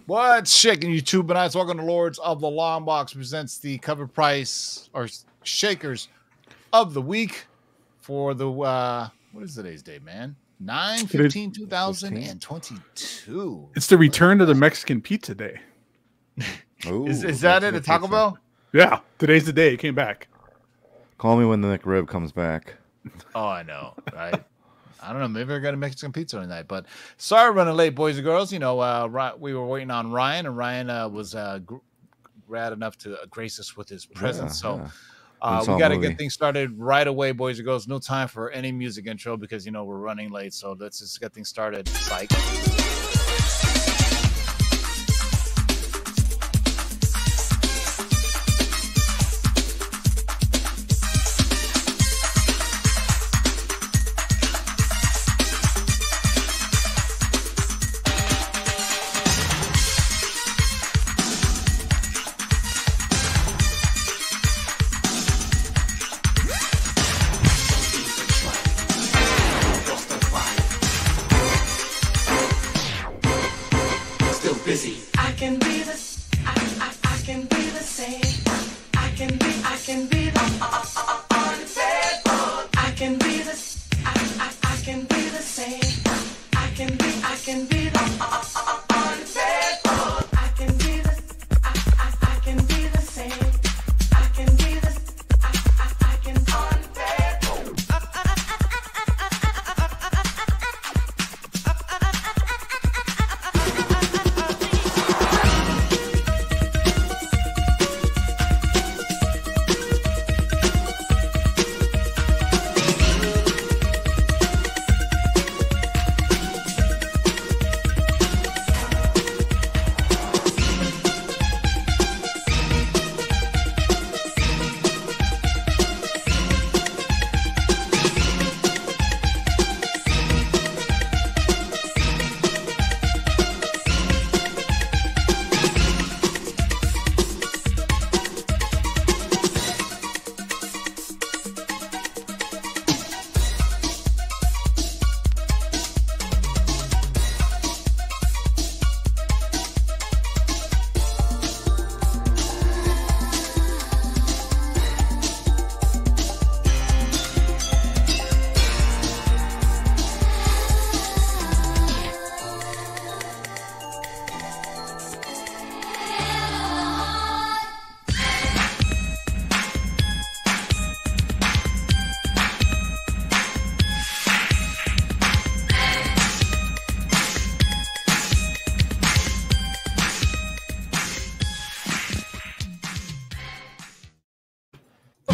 What's shaking YouTube and I? Welcome to Lords of the Long Box presents the cover price or shakers of the week for the what is today's date, man? 9/15/2022. It's the return of the Mexican pizza day. Ooh, is that it? At Taco Bell? Yeah, today's the day. It came back. Call me when the McRib comes back. Oh, I know, right? I don't know. Maybe I got a Mexican pizza tonight, but sorry running late, boys and girls. You know, we were waiting on Ryan, and Ryan was rad enough to grace us with his presence. We got to get things started right away, boys and girls. No time for any music intro because, you know, we're running late. So let's just get things started. Psych.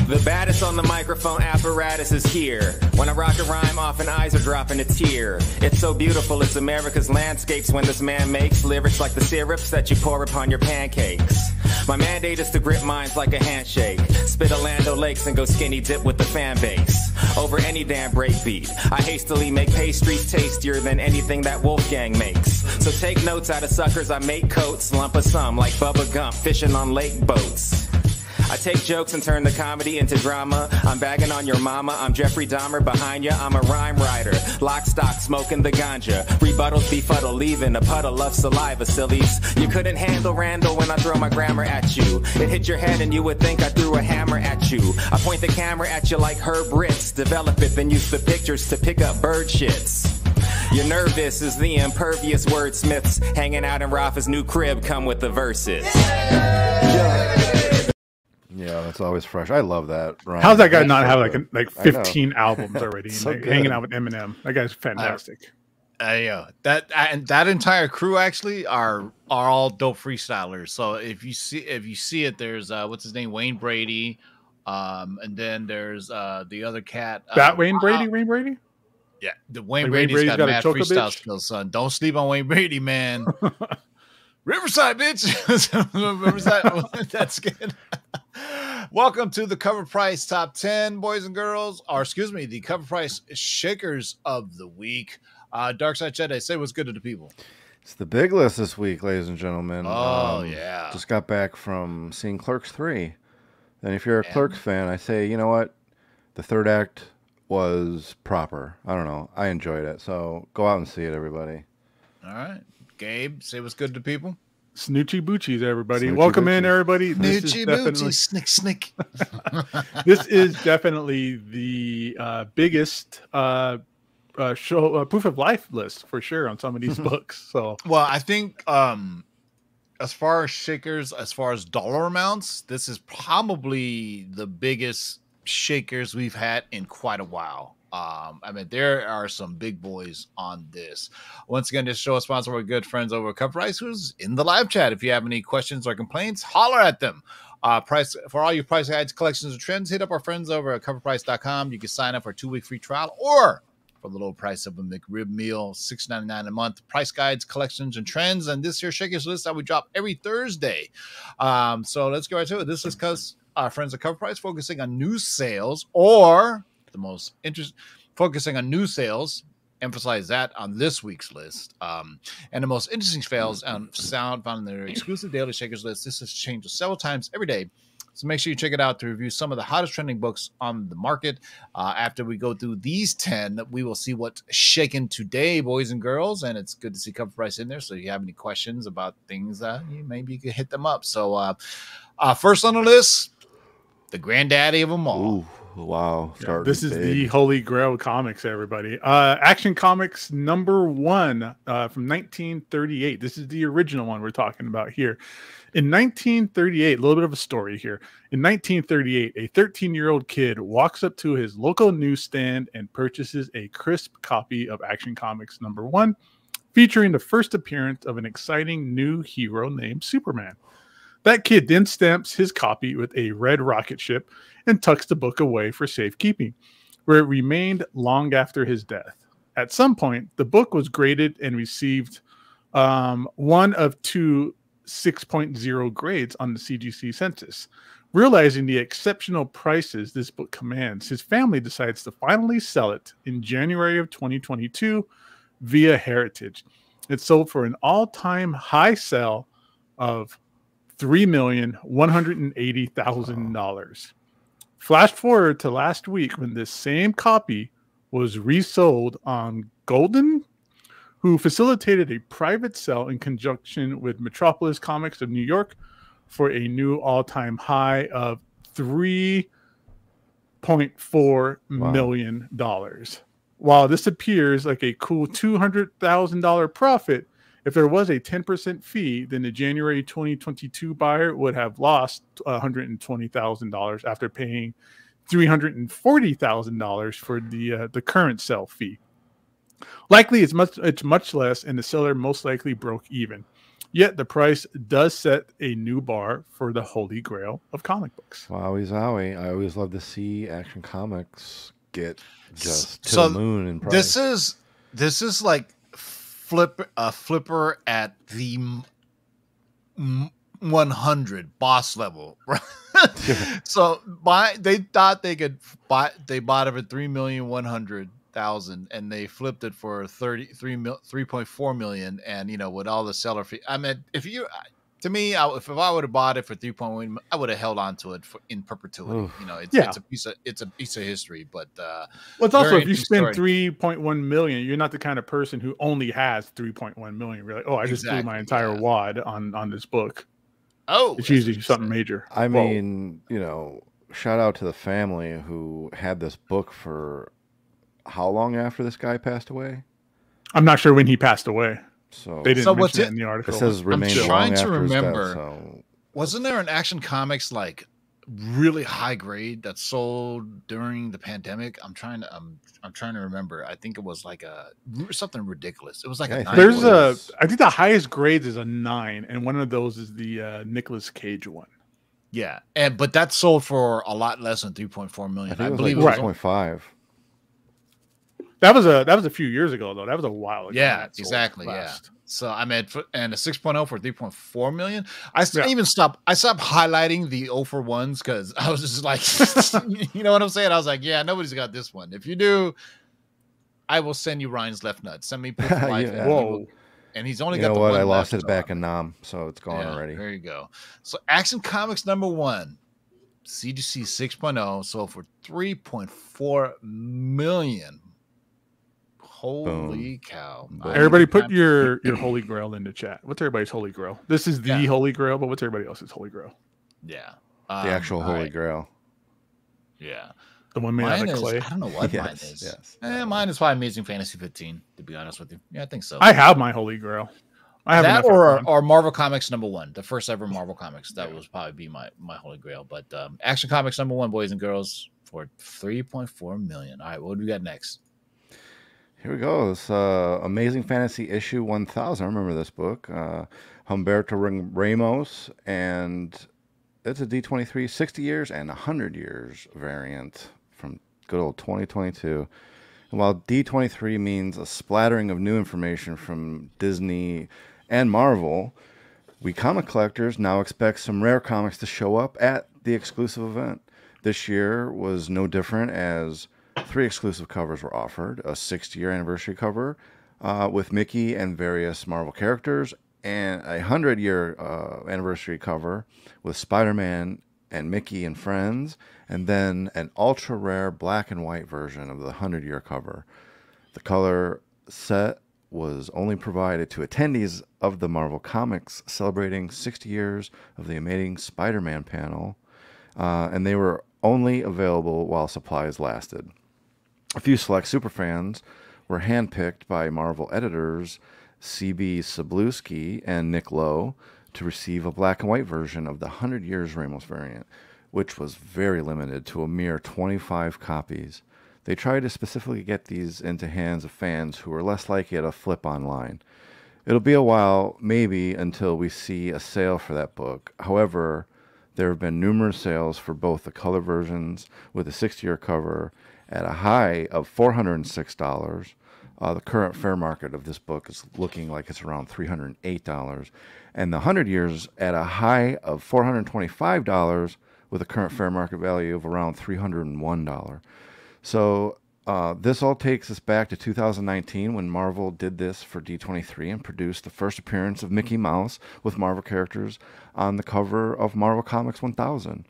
The baddest on the microphone apparatus is here. When I rock a rhyme, often eyes are dropping a tear. It's so beautiful, it's America's landscapes when this man makes lyrics like the syrups that you pour upon your pancakes. My mandate is to grip minds like a handshake. Spit a Land O'Lakes and go skinny dip with the fan base. Over any damn breakbeat, I hastily make pastries tastier than anything that Wolfgang makes. So take notes out of suckers, I make coats, lump of some like Bubba Gump, fishing on lake boats. I take jokes and turn the comedy into drama. I'm bagging on your mama, I'm Jeffrey Dahmer. Behind ya, I'm a rhyme writer. Lock, stock, smoking the ganja. Rebuttals befuddle, leaving a puddle of saliva, sillies. You couldn't handle Randall when I throw my grammar at you. It hit your head and you would think I threw a hammer at you. I point the camera at you like Herb Ritz. Develop it, then use the pictures to pick up bird shits. You're nervous as the impervious wordsmiths hanging out in Rafa's new crib come with the verses. Yeah, that's always fresh. I love that. Ryan. How's that guy not have like 15 albums already? So and hanging out with Eminem. That guy's fantastic. Yeah, that entire crew actually are all dope freestylers. So if you see it, there's what's his name, Wayne Brady, and then there's the other cat. Wayne Brady, Wayne Brady. Yeah, the Wayne Brady's got mad freestyle skills, son. Don't sleep on Wayne Brady, man. Riverside, bitch. Riverside. That's good. Welcome to the Cover Price Top 10, boys and girls. Or excuse me, the Cover Price Shakers of the Week. Darkside Jedi, say what's good to the people. It's the big list this week, ladies and gentlemen. Oh, yeah. Just got back from seeing Clerks 3. And if you're a Clerks fan, I say, you know what? The third act was proper. I don't know. I enjoyed it. So go out and see it, everybody. All right. Gabe, say what's good to people. Snoochie Boochies, everybody. Snoochie Welcome in, Boochies. everybody. This is Noochie definitely boochie, snick. this is definitely the biggest show proof of life list for sure on some of these books. So Well, I think as far as shakers, as far as dollar amounts, this is probably the biggest shakers we've had in quite a while. I mean, there are some big boys on this. Once again, this show is sponsored by our good friends over at CovrPrice, who's in the live chat. If you have any questions or complaints, holler at them. Price for all your price guides, collections, and trends, hit up our friends over at CovrPrice.com. You can sign up for a 2-week free trial or for the low price of a McRib meal, $6.99 a month. Price guides, collections, and trends. And this here Shakers list that we drop every Thursday. So let's go right to it. This is because our friends at CovrPrice focusing on new sales, or the most interesting, focusing on new sales. Emphasize that on this week's list. And the most interesting fails on sound found in their exclusive daily Shakers list. This has changed several times every day. So make sure you check it out to review some of the hottest trending books on the market. After we go through these 10, we will see what's shaking today, boys and girls. And it's good to see CovrPrice in there. So if you have any questions about things, maybe you can hit them up. So first on the list, the granddaddy of them all. Ooh, wow. yeah, this is the Holy Grail comics, everybody. Action Comics #1 from 1938. This is the original one we're talking about here. In 1938, a little bit of a story here. In 1938, a 13-year-old kid walks up to his local newsstand and purchases a crisp copy of Action Comics #1, featuring the first appearance of an exciting new hero named Superman. That kid then stamps his copy with a red rocket ship and tucks the book away for safekeeping, where it remained long after his death. At some point, the book was graded and received one of two 6.0 grades on the CGC census. Realizing the exceptional prices this book commands, his family decides to finally sell it in January of 2022 via Heritage. It sold for an all-time high sale of $3,180,000. Flash forward to last week when this same copy was resold on Golden, who facilitated a private sale in conjunction with Metropolis Comics of New York for a new all-time high of $3.4 million. While this appears like a cool $200,000 profit, if there was a 10% fee, then the January 2022 buyer would have lost $120,000 after paying $340,000 for the current sale fee. Likely, it's much less, and the seller most likely broke even. Yet the price does set a new bar for the Holy Grail of comic books. Wowie zowie! I always love to see Action Comics get just to the moon in price. This is like flipper at the 100 boss level, right? So they thought they could buy. They bought it for $3,100,000, and they flipped it for $3.4 million. And with all the seller fee, I mean, if I would have bought it for 3.1, I would have held on to it in perpetuity. Oof. It's a piece of history. But well, it's also if you spend $3.1 million, you're not the kind of person who only has $3.1 million. You're like, I just blew my entire wad on this book. Oh, it's usually something major. I mean, shout out to the family who had this book for how long after this guy passed away? I'm not sure when he passed away. So they didn't mention it in the article. It says remained long trying after to remember. His death, so. Wasn't there an Action Comics like really high grade that sold during the pandemic? I'm trying to remember. I think it was like something ridiculous. It was like a 9. I think the highest grades is a 9, and one of those is the Nicolas Cage one. Yeah, but that sold for a lot less than 3.4 million. I believe it was 1.5. That was a few years ago though. That was a while ago. Yeah, exactly. Yeah. So I mean, and a 6.0 for 3.4 million. I stopped highlighting the 0 for 1s because I was just like, you know what I'm saying? I was like, yeah, nobody's got this one. If you do, I will send you Ryan's left nut. Send me proof of life. Whoa. And he's only got the one I left, lost it back in Nam, so it's gone already. There you go. So Action Comics #1, CGC 6.0, sold for $3.4 million. Holy cow. Boom. Everybody put your holy grail into chat. What's everybody's holy grail? This is the holy grail, but what's everybody else's holy grail? Yeah. The actual holy grail. Yeah. The one made out of is, clay. I don't know what mine is. Mine is probably Amazing Fantasy 15, to be honest with you. Yeah, I think so. I have my holy grail. I have that or Marvel Comics #1, the first ever Marvel Comics. That would probably be my holy grail. But Action Comics #1, boys and girls, for 3.4 million. All right, what do we got next? Here we go. This Amazing Fantasy issue 1000. I remember this book. Humberto Ramos, and it's a D23 60 years and 100 years variant from good old 2022. And while D23 means a splattering of new information from Disney and Marvel, we comic collectors now expect some rare comics to show up at the exclusive event. This year was no different, as 3 exclusive covers were offered: a 60-year anniversary cover with Mickey and various Marvel characters, and a 100-year anniversary cover with Spider-Man and Mickey and friends, and then an ultra-rare black and white version of the 100-year cover. The color set was only provided to attendees of the Marvel Comics celebrating 60 years of the Amazing Spider-Man panel, and they were only available while supplies lasted. A few select superfans were handpicked by Marvel editors C.B. Cebulski and Nick Lowe to receive a black and white version of the 100 Years Ramos variant, which was very limited to a mere 25 copies. They tried to specifically get these into hands of fans who were less likely to flip online. It'll be a while, maybe, until we see a sale for that book. However, there have been numerous sales for both the color versions with a 60-year cover at a high of $406. The current fair market of this book is looking like it's around $308. And the 100 years at a high of $425 with a current fair market value of around $301. So this all takes us back to 2019 when Marvel did this for D23 and produced the first appearance of Mickey Mouse with Marvel characters on the cover of Marvel Comics 1000.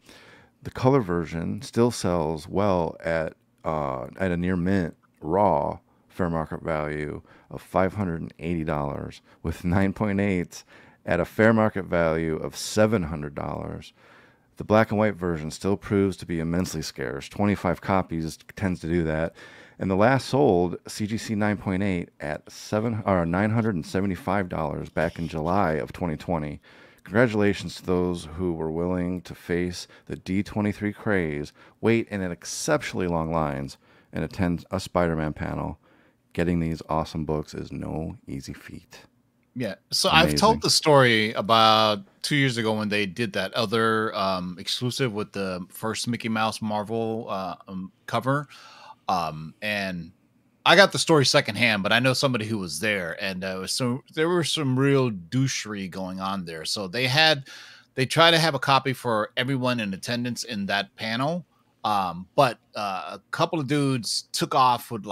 The color version still sells well at a near mint raw fair market value of $580, with 9.8s at a fair market value of $700. The black and white version still proves to be immensely scarce. 25 copies tends to do that. And the last sold CGC 9.8 at $975 back in July of 2020. Congratulations to those who were willing to face the D23 craze, wait in exceptionally long lines, and attend a Spider-Man panel. Getting these awesome books is no easy feat. Yeah, so Amazing. I've told the story about 2 years ago when they did that other exclusive with the first Mickey Mouse Marvel cover, and I got the story secondhand, but I know somebody who was there, and there was some real douchery going on there. So they tried to have a copy for everyone in attendance in that panel, but a couple of dudes took off with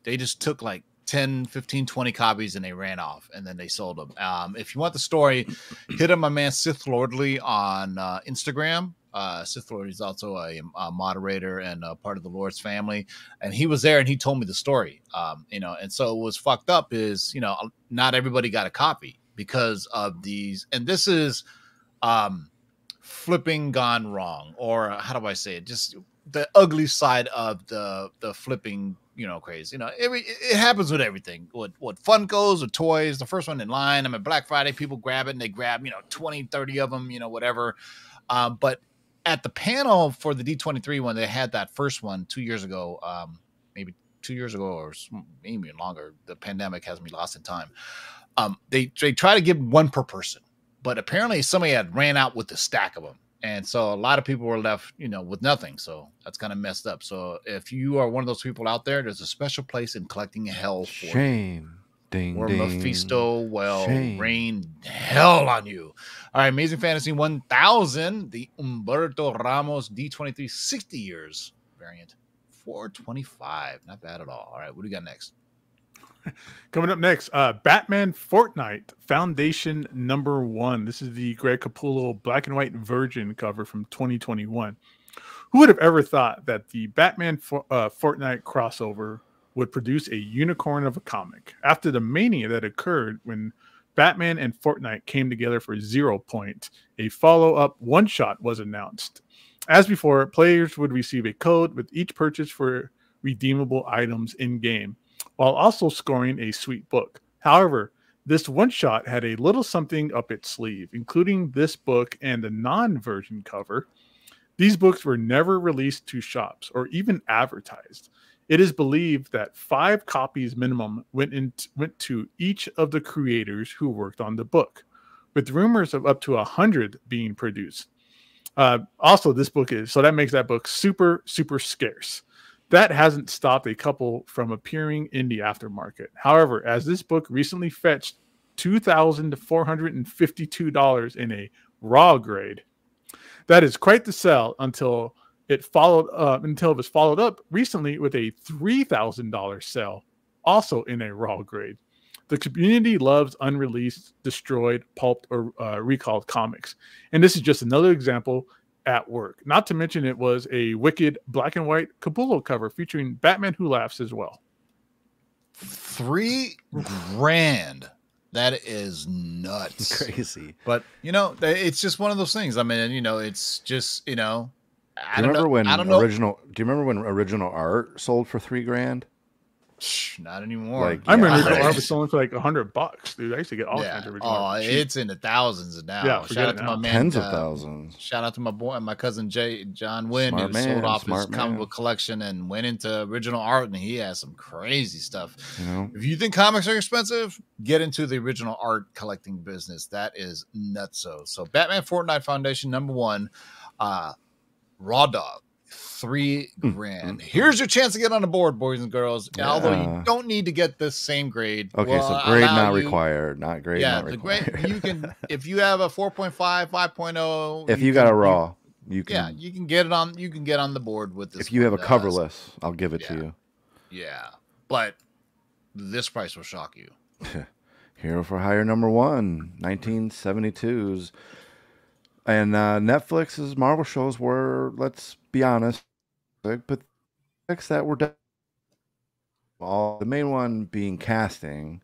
they just took 10, 15, 20 copies and they ran off and then they sold them. If you want the story, hit up my man Sith Lordly on Instagram. Sith Lord is also a moderator and a part of the Lord's family, and he was there and he told me the story. And so what's fucked up is not everybody got a copy because of these, and this is flipping gone wrong, or how do I say it? Just the ugly side of the flipping craze. It happens with everything. What Funkos or toys, the first one in line. I mean, Black Friday, people grab it and they grab 20, 30 of them, whatever. But at the panel for the D23 when they had that first one 2 years ago, maybe 2 years ago or maybe even longer, the pandemic has me lost in time. They try to give one per person, but apparently somebody had ran out with the stack of them. And so a lot of people were left, with nothing. So that's kind of messed up. So if you are one of those people out there, there's a special place in collecting hell for shame. Ding, or ding. Mephisto will Shame. rain hell on you. All right, Amazing Fantasy 1000, the Humberto Ramos D23 60 years variant, $425. Not bad at all. All right, what do you got next? Coming up next, Batman Fortnite Foundation #1. This is the Greg Capullo black and white Virgin cover from 2021. Who would have ever thought that the Batman Fortnite crossover would produce a unicorn of a comic. After the mania that occurred when Batman and Fortnite came together for 0 Point, a follow-up one-shot was announced. As before, players would receive a code with each purchase for redeemable items in-game, while also scoring a sweet book. However, this one-shot had a little something up its sleeve, including this book and the non-version cover. These books were never released to shops or even advertised. It is believed that 5 copies minimum went to each of the creators who worked on the book, with rumors of up to 100 being produced. Also, this book so that makes that book super, super scarce. That hasn't stopped a couple from appearing in the aftermarket. However, as this book recently fetched $2,452 in a raw grade, that is quite the sell until it was followed up recently with a $3,000 sell, also in a raw grade. The community loves unreleased, destroyed, pulped, or recalled comics, and this is just another example at work. Not to mention it was a wicked black and white Capullo cover featuring Batman Who Laughs as well. $3,000. That is nuts. Crazy. But, it's just one of those things. I mean, it's just, Do you remember when original art sold for $3,000? Not anymore. I remember art was selling for like $100, dude. I used to get all kinds of original art. It's in the thousands now. Yeah, shout out to my man, tens of thousands. Shout out to my boy, my cousin John Wynn, who sold off his comic book collection and went into original art, and he has some crazy stuff. If you think comics are expensive, get into the original art collecting business. That is nutso. So Batman Fortnite Foundation #1, Raw Dog. $3,000. Here's your chance to get on the board, boys and girls. Although you don't need to get the same grade. Okay, so grade not required, not grade not required. Grade, you can, if you have a 4.5, 5.0. If you got a raw, you can. You can get it on. You can get on the board with this. If you have a coverless, I'll give it to you. Yeah, but this price will shock you. Hero for Hire #1, 1972's. And Netflix's Marvel shows were, let's be honest, but that were all the main one being casting,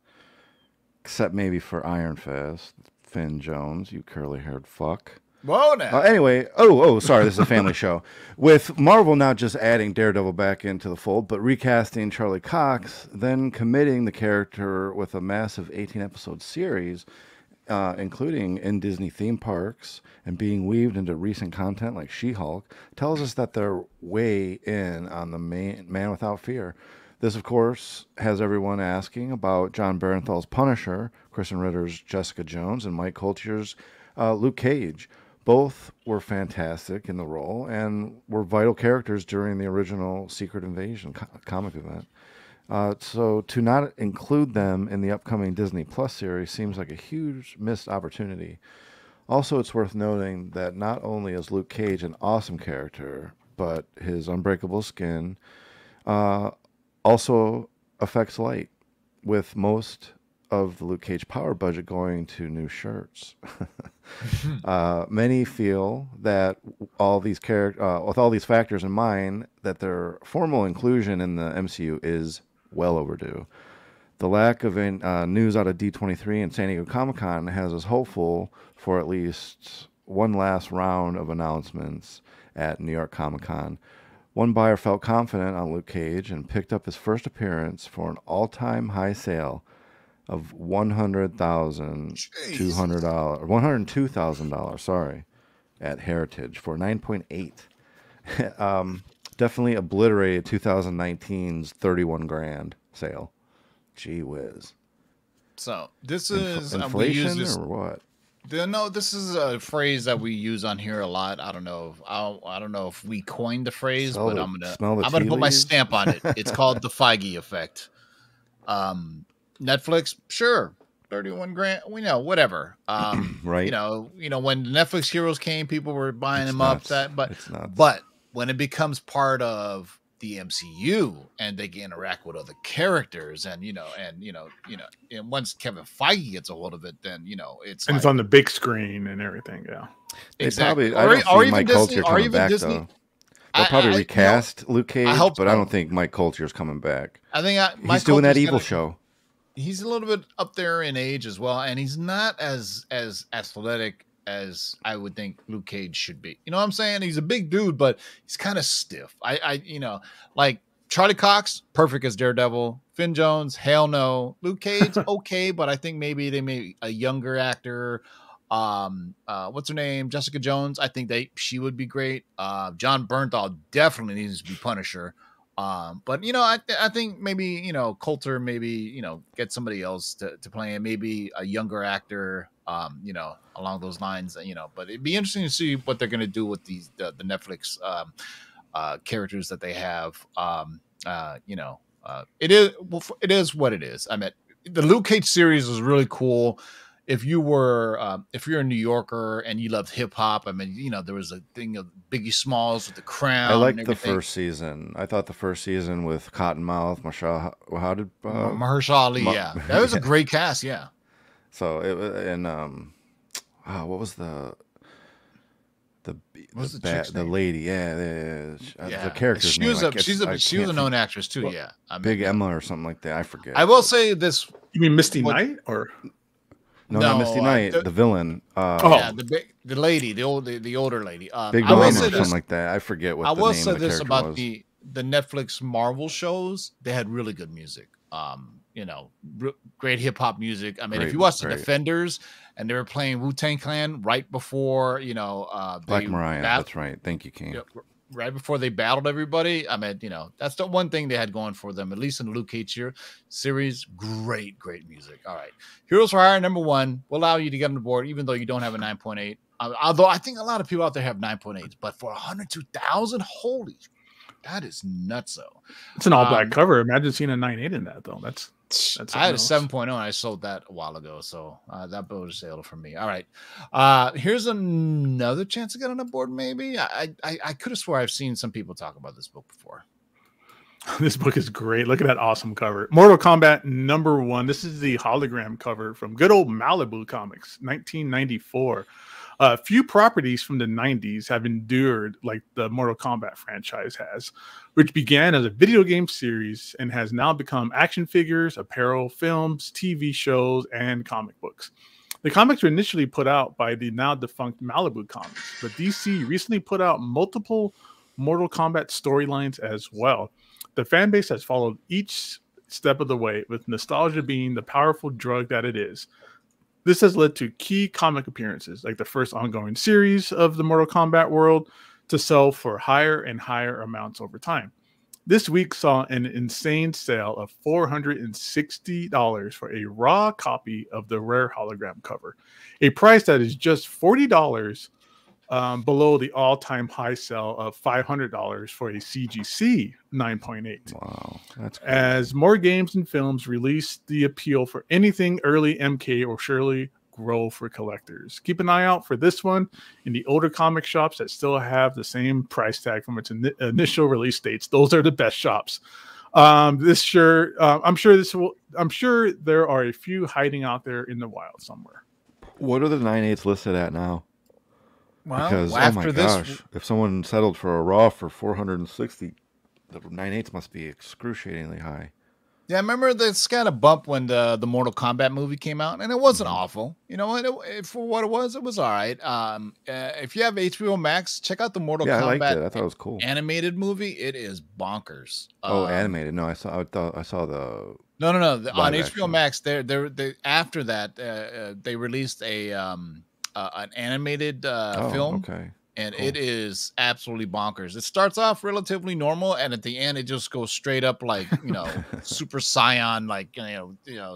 except maybe for Iron Fist, Finn Jones, you curly-haired fuck. Whoa, now. Anyway, sorry, this is a family show. With Marvel not just adding Daredevil back into the fold, but recasting Charlie Cox, then committing the character with a massive 18-episode series, including in Disney theme parks and being weaved into recent content like She-Hulk, tells us that they're way in on the Man Without Fear. This, of course, has everyone asking about John Barenthal's Punisher, Kristen Ritter's Jessica Jones, and Mike Coltier's Luke Cage. Both were fantastic in the role and were vital characters during the original Secret Invasion comic event. So to not include them in the upcoming Disney Plus series seems like a huge missed opportunity. Also, it's worth noting that not only is Luke Cage an awesome character, but his unbreakable skin also affects light, with most of the Luke Cage power budget going to new shirts. Many feel that with all these factors in mind, that their formal inclusion in the MCU is well overdue. The lack of news out of D23 and San Diego Comic-Con has us hopeful for at least one last round of announcements at New York Comic-Con. One buyer felt confident on Luke Cage and picked up his first appearance for an all-time high sale of $102,000, sorry, at Heritage for 9.8. Definitely obliterated 2019's $31,000 sale. Gee whiz. So this is inflation or what? No, this is a phrase that we use on here a lot. I don't know if we coined the phrase, but I'm gonna put my stamp on it. It's called the Feige effect. Netflix, sure, $31,000. We know, whatever. Right. You know, when the Netflix heroes came, people were buying them nuts. up. But when it becomes part of the MCU and they can interact with other characters, and once Kevin Feige gets a hold of it, then it's on the big screen and everything. Yeah, exactly. Or even Disney, Though. They'll probably recast Luke Cage, I hope but so. I don't think Mike Coulter's coming back. I think he's doing that evil show. He's a little bit up there in age as well, and he's not as athletic as I would think Luke Cage should be. You know what I'm saying? He's a big dude, but he's kind of stiff. Like Charlie Cox, perfect as Daredevil. Finn Jones, hell no. Luke Cage, okay, but I think maybe they made a younger actor. What's her name? Jessica Jones. I think she would be great. John Bernthal definitely needs to be Punisher. But I think maybe Coulter maybe get somebody else to play him, maybe a younger actor. Along those lines. But it'd be interesting to see what they're gonna do with the Netflix characters that they have. It is what it is. I mean, the Luke Cage series is really cool. If you're a New Yorker and you love hip hop, I mean, there was a thing of Biggie Smalls with the Crown. I liked the first season. I thought the first season with Cottonmouth, Mahershala Ali, yeah, that was a great cast, yeah. So what was the lady? Yeah, the character. She was a known actress too. Yeah, Big Emma or something like that. I forget. I will say this. You mean Misty Knight or? No, not Misty Knight. The villain. The lady, the older lady. Big Mama or something like that. I forget what. I will say the this about was. the Netflix Marvel shows. They had really good music. Great hip hop music. I mean, if you watch the Defenders and they were playing Wu-Tang Clan right before, Black Mariah. That's right. Thank you, King. Right before they battled everybody. I mean, that's the one thing they had going for them, at least in the Luke Cage series. Great music. All right. Heroes for Hire, number 1, will allow you to get on the board, even though you don't have a 9.8. Although I think a lot of people out there have 9.8s, but for 102,000, holy, that is nutso. It's an all black cover. Imagine seeing a 9.8 in that, though. That's I had a 7.0 and I sold that a while ago, so that boat is sailed for me. All right, here's another chance to get on the board. Maybe I could have swore I've seen some people talk about this book before. This book is great. Look at that awesome cover. Mortal Kombat number 1. This is the hologram cover from good old Malibu Comics, 1994. Few properties from the 90s have endured like the Mortal Kombat franchise has, which began as a video game series and has now become action figures, apparel, films, TV shows, and comic books. The comics were initially put out by the now defunct Malibu Comics, but DC recently put out multiple Mortal Kombat storylines as well. The fan base has followed each step of the way, with nostalgia being the powerful drug that it is. This has led to key comic appearances, like the first ongoing series of the Mortal Kombat world, to sell for higher and higher amounts over time. This week saw an insane sale of $460 for a raw copy of the rare hologram cover, a price that is just $40 below the all-time high sale of $500 for a CGC 9.8. Wow, that's cool. As more games and films release, the appeal for anything early MK will surely grow for collectors. Keep an eye out for this one in the older comic shops that still have the same price tag from its initial release dates. Those are the best shops. I'm sure there are a few hiding out there in the wild somewhere. What are the 9.8s listed at now? Well, because after if someone settled for a raw for 460, the 9.8s must be excruciatingly high. Yeah, I remember this kind of bump when the Mortal Kombat movie came out, and it wasn't awful. For what it was all right. If you have HBO Max, check out the Mortal Kombat. I liked it. I thought it was cool. Animated movie. It is bonkers. Animated. No, I saw the. No. On HBO Max, they after that they released an animated film. Okay. And cool. It is absolutely bonkers. It starts off relatively normal, and at the end, it just goes straight up like Super Saiyan, like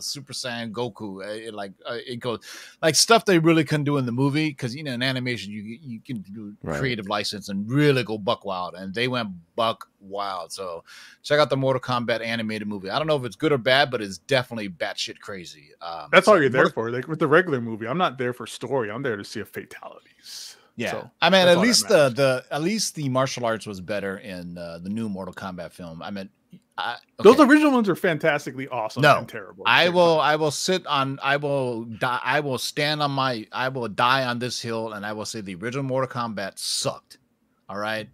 Super Saiyan Goku. It goes like stuff they really couldn't do in the movie because in animation you can do creative license and really go buck wild, and they went buck wild. So check out the Mortal Kombat animated movie. I don't know if it's good or bad, but it's definitely batshit crazy. That's all you're there for. Like with the regular movie, I'm not there for story. I'm there to see fatalities. Yeah, so, I mean, at least the martial arts was better in the new Mortal Kombat film. I mean, those original ones are fantastically awesome. And terrible. I will die on this hill, and I will say the original Mortal Kombat sucked. All right,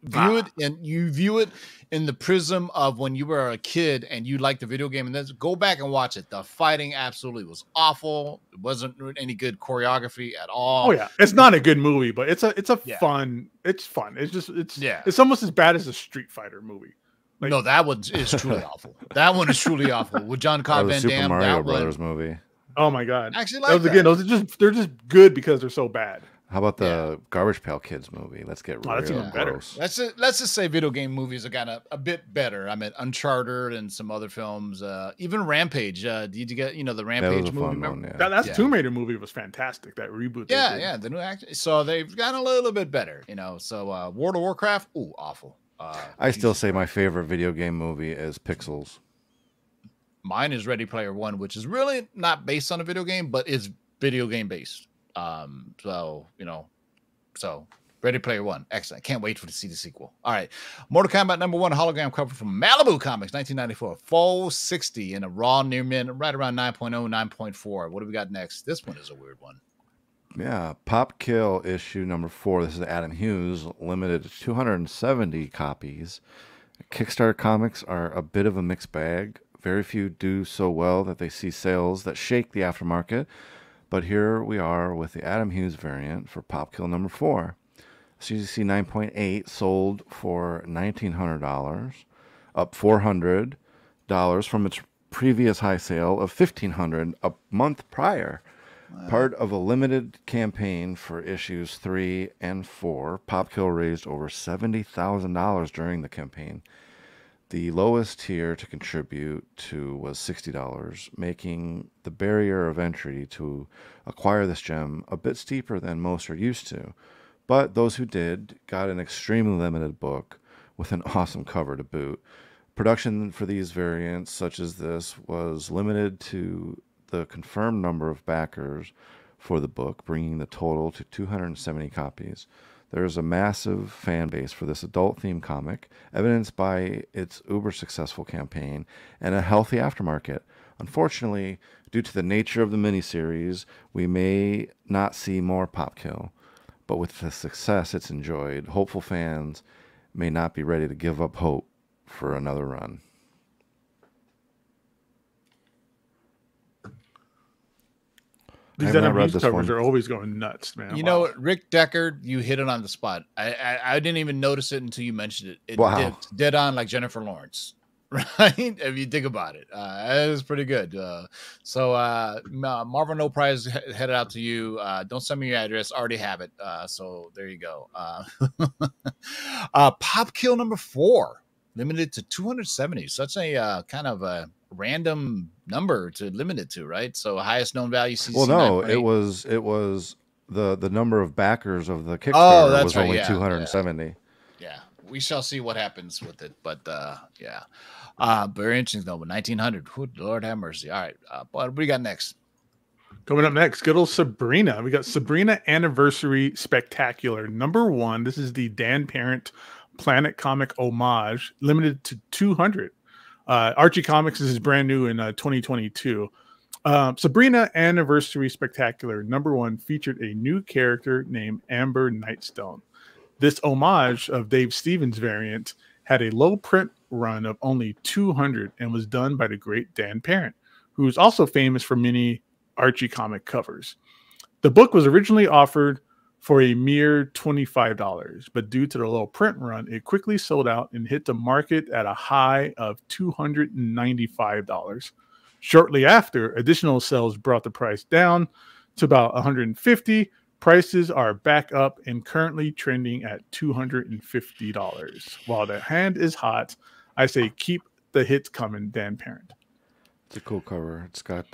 view it, and you view it in the prism of when you were a kid and you liked the video game, and then go back and watch it. The fighting absolutely was awful. It wasn't any good choreography at all. Oh yeah, it's not a good movie, but it's a fun. It's fun. It's almost as bad as a Street Fighter movie. Like, no, that one is truly awful. That one is truly awful with John Cobb Van Damme. Super Mario Brothers movie. Oh my god! Actually, like that. Again, they're just good because they're so bad. How about the Garbage Pail Kids movie? Let's get real that's even better. gross. Let's just say video game movies have gotten a bit better. I mean, Uncharted and some other films, even Rampage. Did you get the Rampage movie? That Tomb Raider movie was fantastic. That reboot. Yeah, the new act. So they've gotten a little bit better, So World of Warcraft, awful. I still say my favorite video game movie is Pixels. Mine is Ready Player One, which is really not based on a video game, but is video game based. So Ready Player One, excellent. Can't wait to see the sequel. All right, Mortal Kombat #1 hologram cover from Malibu Comics, 1994, 460 in a raw near min, right around 9.0, 9.4. What do we got next? This one is a weird one. Yeah, Pop Kill issue #4. This is Adam Hughes, limited to 270 copies. Kickstarter comics are a bit of a mixed bag. Very few do so well that they see sales that shake the aftermarket. But here we are with the Adam Hughes variant for Pop Kill #4. CGC 9.8 sold for $1,900, up $400 from its previous high sale of $1,500 a month prior. Wow. Part of a limited campaign for issues 3 and 4, Pop Kill raised over $70,000 during the campaign. The lowest tier to contribute to was $60, making the barrier of entry to acquire this gem a bit steeper than most are used to. But those who did got an extremely limited book with an awesome cover to boot. Production for these variants, such as this, was limited to the confirmed number of backers for the book, bringing the total to 270 copies. There is a massive fan base for this adult-themed comic, evidenced by its uber-successful campaign and a healthy aftermarket. Unfortunately, due to the nature of the miniseries, we may not see more Pop Kill, but with the success it's enjoyed, hopeful fans may not be ready to give up hope for another run. These Adam Hughes covers are always going nuts, man. You know what, Rick Deckard, you hit it on the spot. I didn't even notice it until you mentioned it. It wow. did dead on like Jennifer Lawrence, right? If you think about it, it was pretty good. So Marvel No Prize headed out to you. Don't send me your address. Already have it. So there you go. Pop Kill #4, limited to 270. Such a kind of a random number to limit it to, right? So highest known value. CC well, no, it was the number of backers of the Kickstarter was only 270. Yeah, we shall see what happens with it, but very interesting though. But 1900, Lord have mercy. All right, what do we got next? Coming up next, good old Sabrina. We got Sabrina Anniversary Spectacular #1. This is the Dan Parent Planet Comic homage, limited to 200. Archie Comics is brand new in 2022. Sabrina Anniversary Spectacular #1 featured a new character named Amber Nightstone. This homage of Dave Stevens' variant had a low print run of only 200 and was done by the great Dan Parent, who is also famous for many Archie comic covers. The book was originally offered for a mere $25, but due to the low print run, it quickly sold out and hit the market at a high of $295. Shortly after, additional sales brought the price down to about $150. Prices are back up and currently trending at $250. While the hand is hot, I say keep the hits coming, Dan Parent. It's a cool cover. It's got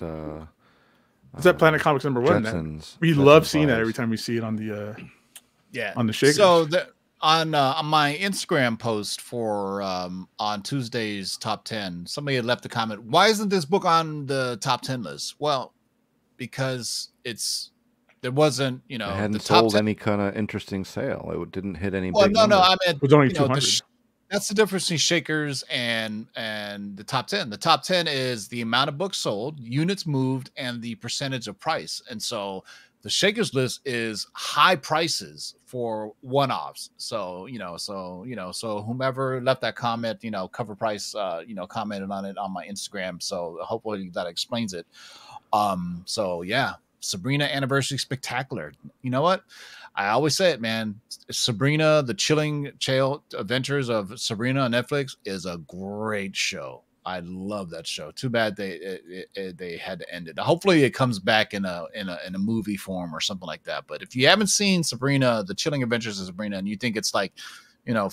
is that Planet Comics #1? We love seeing that every time we see it on the on the shakers. So on my Instagram post for on Tuesday's top 10, somebody had left a comment. Why isn't this book on the top 10 list? Well, because there wasn't it hadn't sold any kind of interesting sale. It didn't hit any. Well, big no, I mean it was only 200. That's the difference between shakers and the top 10. The top 10 is the amount of books sold, units moved, and the percentage of price. And so The Shakers list is high prices for one-offs. So whomever left that comment, CovrPrice, commented on it on my Instagram. So hopefully that explains it. So yeah, Sabrina Anniversary Spectacular. You know what? I always say it, man. Sabrina, the Chilling Adventures of Sabrina on Netflix is a great show. I love that show. Too bad they had to end it. Hopefully, it comes back in a movie form or something like that. But if you haven't seen Sabrina, the Chilling Adventures of Sabrina, and you think it's like,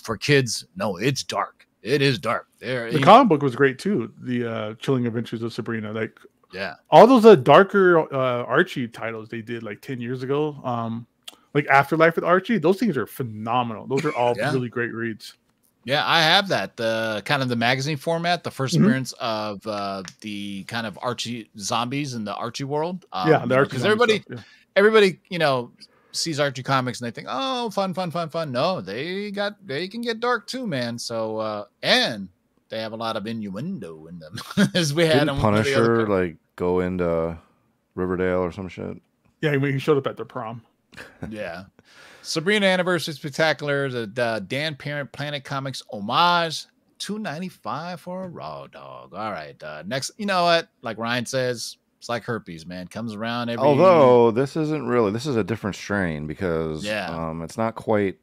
for kids, no, it's dark. It is dark. The comic book was great too. The Chilling Adventures of Sabrina, like all those darker Archie titles they did like 10 years ago. Like Afterlife with Archie, those things are phenomenal. Those are all really great reads. Yeah, I have that. The kind of the magazine format, the first appearance of the kind of Archie zombies in the Archie world. Because everybody, sees Archie comics and they think, oh, fun. No, they can get dark too, man. So and they have a lot of innuendo in them, as we had. Didn't Punisher like go into Riverdale or some shit? Yeah, he showed up at their prom. Yeah. Sabrina Anniversary Spectacular, the Dan Parent Planet Comics homage, $2.95 for a raw dog. All right. Next, you know what? Like Ryan says, it's like herpes, man. Comes around every. Although this isn't really. This is a different strain because it's not quite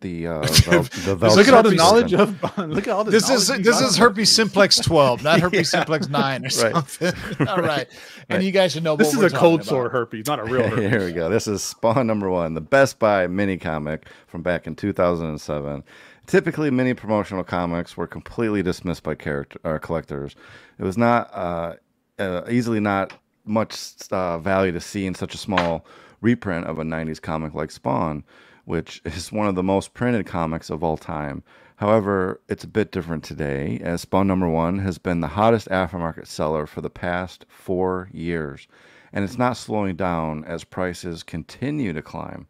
the look at all the knowledge of look at all the this is herpes simplex 12, not herpes simplex 9 or something. All right. And you guys should know this is a cold sore herpes, not a real herpes. Here we go. This is Spawn #1, the Best Buy mini comic from back in 2007. Typically, mini promotional comics were completely dismissed by collectors. It was not easily not much value to see in such a small reprint of a 90s comic like Spawn, which is one of the most printed comics of all time. However, it's a bit different today, as Spawn #1 has been the hottest aftermarket seller for the past 4 years, and it's not slowing down as prices continue to climb.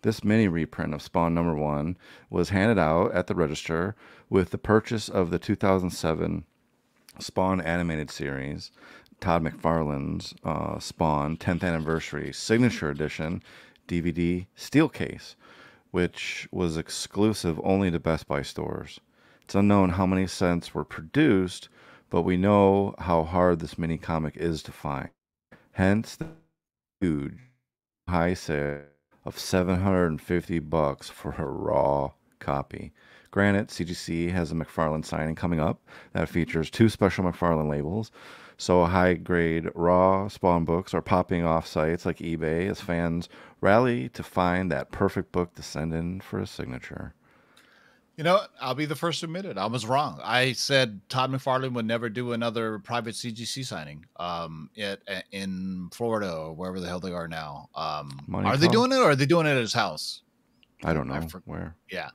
This mini reprint of Spawn #1 was handed out at the register with the purchase of the 2007 Spawn animated series, Todd McFarlane's Spawn 10th Anniversary Signature Edition DVD steel case, which was exclusive only to Best Buy stores. It's unknown how many cents were produced, but we know how hard this mini comic is to find. Hence the huge high sale of $750 for a raw copy. Granted, CGC has a McFarlane signing coming up that features 2 special McFarlane labels, so high-grade raw Spawn books are popping off sites like eBay as fans rally to find that perfect book to send in for a signature. You know, I'll be the first to admit it. I was wrong. I said Todd McFarlane would never do another private CGC signing in Florida or wherever the hell they are now. Are they doing it, or are they doing it at his house? I don't know where. Yeah.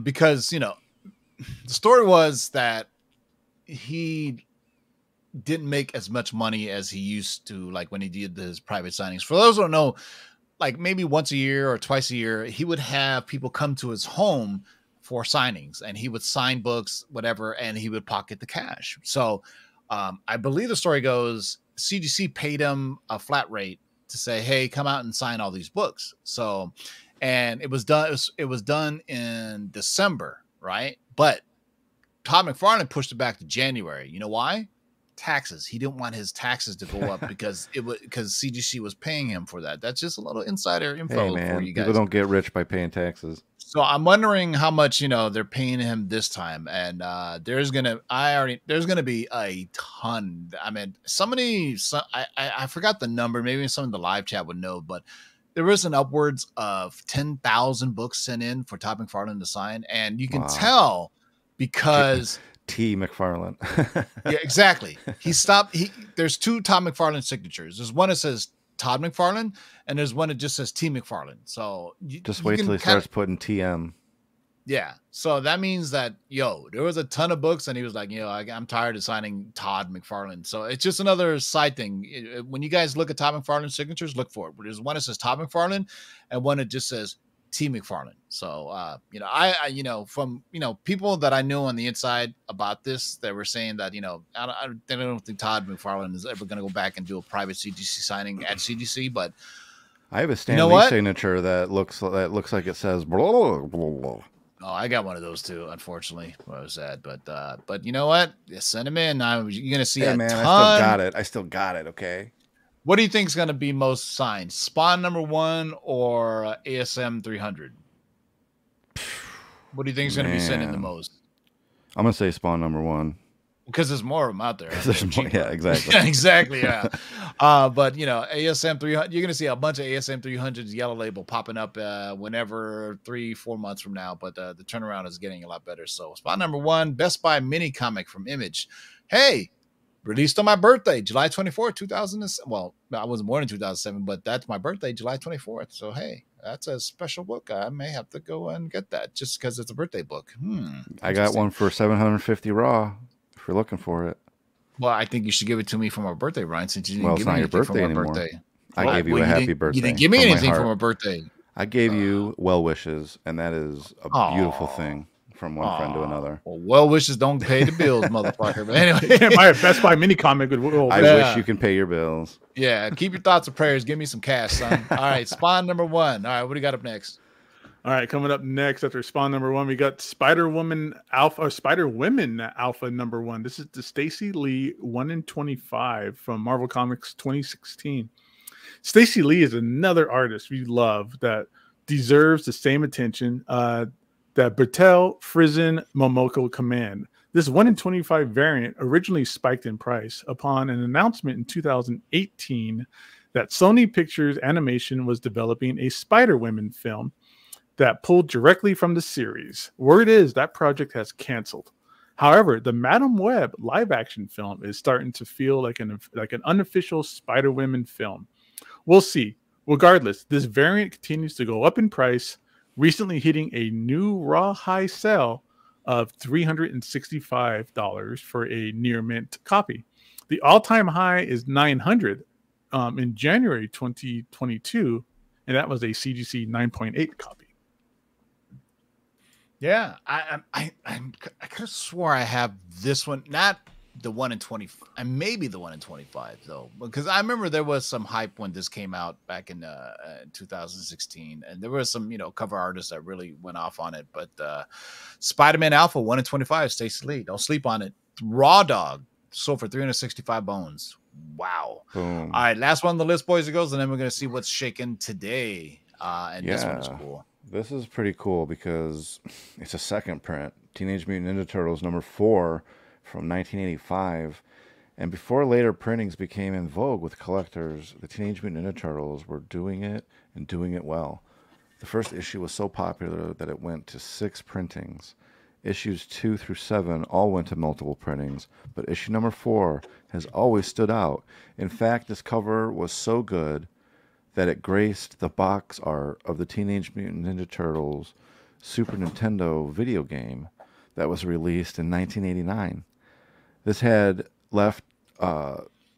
Because, the story was that he didn't make as much money as he used to, like when he did his private signings. For those who don't know, like maybe once a year or twice a year, he would have people come to his home for signings, and he would sign books, whatever, and he would pocket the cash. So I believe the story goes, CGC paid him a flat rate to say, hey, come out and sign all these books. So, and it was done in December, right? But Todd McFarlane pushed it back to January. You know why? Taxes. He didn't want his taxes to go up because CGC was paying him for that. That's just a little insider info for you guys. People don't get rich by paying taxes. So I'm wondering how much they're paying him this time, and there's gonna be a ton. I mean, I forgot the number. Maybe some of the live chat would know, but there was an upwards of 10,000 books sent in for Todd McFarlane to sign, and you can tell because T. McFarlane. Yeah, exactly. There's 2 Todd McFarlane signatures. There's one that says Todd McFarlane, and there's one that just says T. McFarlane. So just wait till he starts putting TM. Yeah. So that means that, there was a ton of books, and he was like, I'm tired of signing Todd McFarlane. So it's just another side thing. When you guys look at Todd McFarlane signatures, look for it. There's one that says Todd McFarlane, and one that just says T. McFarlane. So, from people that I knew on the inside about this, they were saying that, I don't think Todd McFarlane is ever going to go back and do a private CGC signing at CGC, but I have a Stan You know Lee what? signature that looks like it says blah, blah, blah, blah. Oh, I got one of those too. Unfortunately, I was sad, but you know what? Yeah, send them in. You're gonna see Hey a man, ton. I still got it. Okay. What do you think is gonna be most signed? Spawn number 1 or ASM 300? What do you think is gonna be sending the Man. most? I'm gonna say Spawn number 1. Because there's more of them out there. There's more, yeah, exactly. Exactly. Yeah. But you know, ASM 300, you're going to see a bunch of ASM 300s yellow label popping up whenever 3-4 months from now. But the turnaround is getting a lot better. So spot number 1, Best Buy mini comic from Image. Hey, released on my birthday, July 24th, 2007. Well, I wasn't born in 2007, but that's my birthday, July 24th. So, hey, that's a special book. I may have to go and get that just because it's a birthday book. I got one for 750 raw. If you're looking for it. Well, I think you should give it to me for my birthday, Ryan, since you didn't Well, give it's me not your anything for birthday my anymore. birthday. I gave you a happy birthday. You didn't give me from my anything for heart. my birthday. I gave you well wishes, and that is a beautiful thing from one friend to another. Well wishes don't pay the bills, motherfucker. But anyway, buy a Best Buy mini comic. I wish you can pay your bills. Yeah, keep your thoughts and prayers. Give me some cash, son. All right, Spawn number 1. All right, what do you got up next? All right, coming up next after Spawn number 1, we got Spider-Woman Alpha or Spider-Women Alpha number 1. This is the Stacey Lee 1 in 25 from Marvel Comics 2016. Stacey Lee is another artist we love that deserves the same attention that Bertel, Frizen, Momoko command. This 1 in 25 variant originally spiked in price upon an announcement in 2018 that Sony Pictures Animation was developing a Spider-Women film that pulled directly from the series. Word is that project has canceled. However, the Madam Web live-action film is starting to feel like an unofficial Spider-Women film. We'll see. Regardless, this variant continues to go up in price, recently hitting a new raw high sale of $365 for a near mint copy. The all-time high is $900 in January 2022, and that was a CGC 9.8 copy. Yeah, I could have swore I have this one, not the 1 in 20, and maybe the 1 in 25 though, because I remember there was some hype when this came out back in 2016, and there was some cover artists that really went off on it. But Spider-Man Alpha 1 in 25, Stacey Lee, don't sleep on it. Raw Dog sold for 365 bones. Wow. Boom. All right, last one on the list, boys and girls, and then we're gonna see what's shaking today. And this one is cool. This is pretty cool because it's a second print. Teenage Mutant Ninja Turtles number 4 from 1985. And before later printings became in vogue with collectors, the Teenage Mutant Ninja Turtles were doing it and doing it well. The first issue was so popular that it went to 6 printings. Issues 2 through 7 all went to multiple printings, but issue number 4 has always stood out. In fact, this cover was so good that it graced the box art of the Teenage Mutant Ninja Turtles Super Nintendo video game that was released in 1989. This had left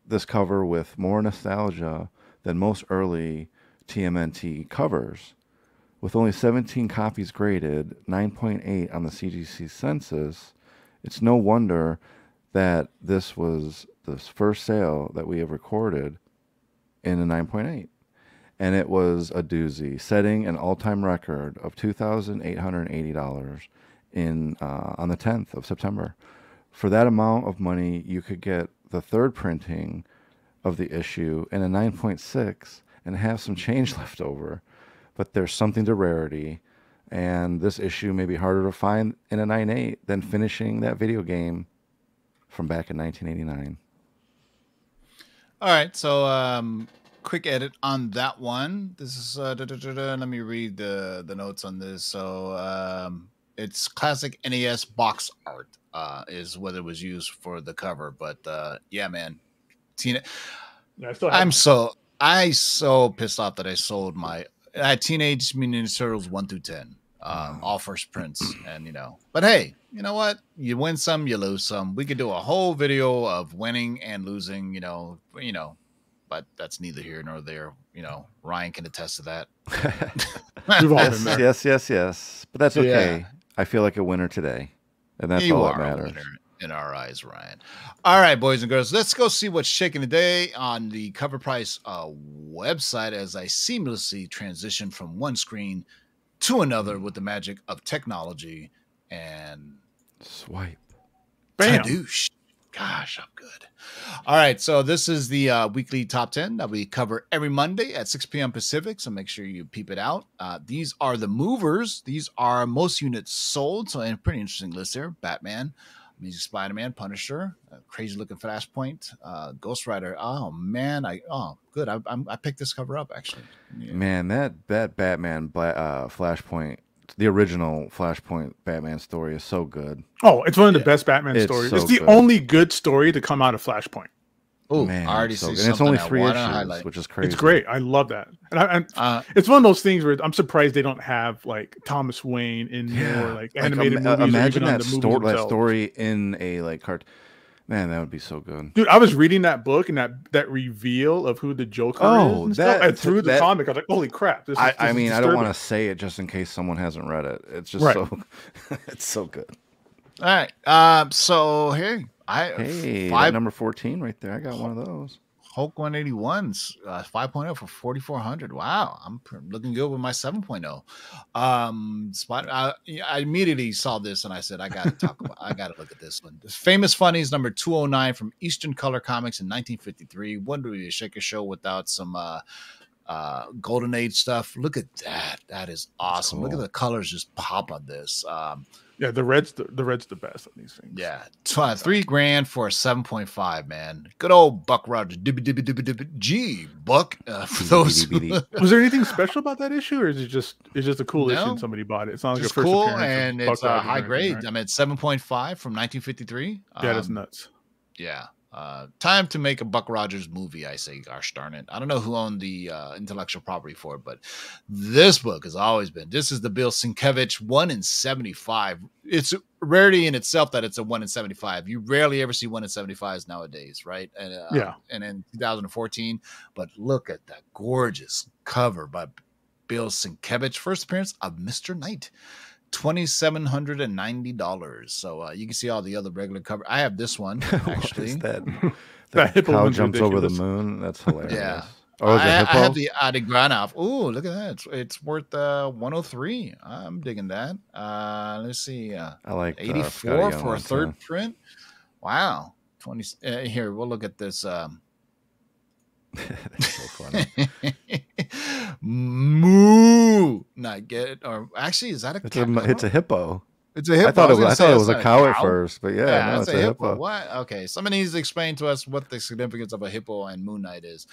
this cover with more nostalgia than most early TMNT covers. With only 17 copies graded, 9.8 on the CGC census, it's no wonder that this was the first sale that we have recorded in a 9.8. And it was a doozy, setting an all-time record of $2,880 on the 10th of September. For that amount of money, you could get the third printing of the issue in a 9.6 and have some change left over. But there's something to rarity, and this issue may be harder to find in a 9.8 than finishing that video game from back in 1989. All right, so quick edit on that one. This is let me read the notes on this. So it's classic NES box art is what it was used for the cover. But yeah, man, Tina, I so pissed off that I sold my Teenage Mutant Ninja Turtles 1 through 10, all first prints, and But hey, you know what? You win some, you lose some. We could do a whole video of winning and losing. But that's neither here nor there. Ryan can attest to that. We've all been there. Yes. But that's okay. Yeah. I feel like a winner today, and that's all that matters. in our eyes, Ryan. All right, boys and girls, let's go see what's shaking today on the CovrPrice website as I seamlessly transition from one screen to another with the magic of technology and Swipe. Bam. Tadoosh. Gosh, I'm good. All right, so this is the weekly top 10 that we cover every Monday at 6 p.m. Pacific, so make sure you peep it out. These are the movers. These are most units sold, so a pretty interesting list here. Batman, Amazing Spider-Man, Punisher, crazy-looking Flashpoint, Ghost Rider. Oh, man. Good. I picked this cover up, actually. Yeah. Man, that Batman Flashpoint, the original Flashpoint Batman story is so good. Oh, it's one of the best Batman It's stories. so It's the good. only good story to come out of Flashpoint. Oh, Man, I already so see good. something. And it's only I 3 wanna issues, highlight. which is crazy. It's great. I love that. And it's one of those things where I'm surprised they don't have like Thomas Wayne in more like animated movies. Imagine or even that on the movies themselves. story in a like cart. Man, that would be so good. Dude, I was reading that book and that reveal of who the Joker is. And stuff, and through the comic, I was like, "Holy crap!" This I mean, I don't want to to. say it just in case someone hasn't read it. It's just Right. so, it's so good. All right. So here, That number 14 right there. I got one of those. Hulk 181's 5.0 for 4,400. Wow, I'm looking good with my 7.0. I immediately saw this and I said, I got to talk about. I got to look at this one. The Famous Funnies number 209 from Eastern Color Comics in 1953. Wouldn't be a Shaker show without some Golden Age stuff. Look at that. That is awesome. Look at the colors just pop on this. Yeah, the red's the best on these things. Yeah, $3,000 for a 7.5, man. Good old Buck Rogers. G Buck. For those. Was there anything special about that issue, or is it just a cool issue and somebody bought it? It's not like It's a first cool appearance and of it's Buck Rogers high or grade. anything, right? I mean, it's 7.5 from 1953. Yeah, that's nuts. Yeah. Time to make a Buck Rogers movie, I say. Gosh darn it. I don't know who owned the intellectual property for it, but this book has always been. This is the Bill Sienkiewicz 1 in 75. It's rarity in itself that it's a 1 in 75. You rarely ever see 1 in 75s nowadays, right? And and in 2014. But look at that gorgeous cover by Bill Sienkiewicz. First appearance of Mr. Knight. $2,790. So you can see all the other regular cover. I have this one actually. That That cow jumps over the moon. That's hilarious. Yeah. Oh, is it I hippo? have the Adigranov. Oh, look at that. It's worth 103. I'm digging that. Let's see. I like 84 for a third print. Wow. 20 here, we'll look at this. That's so funny. Moo. Not get it. Or actually, is that a It's a hippo. It's a hippo. I thought it was a not cow at first, but yeah, no, it's it's a hippo. What? Okay, somebody needs to explain to us what the significance of a hippo and Moon Knight is.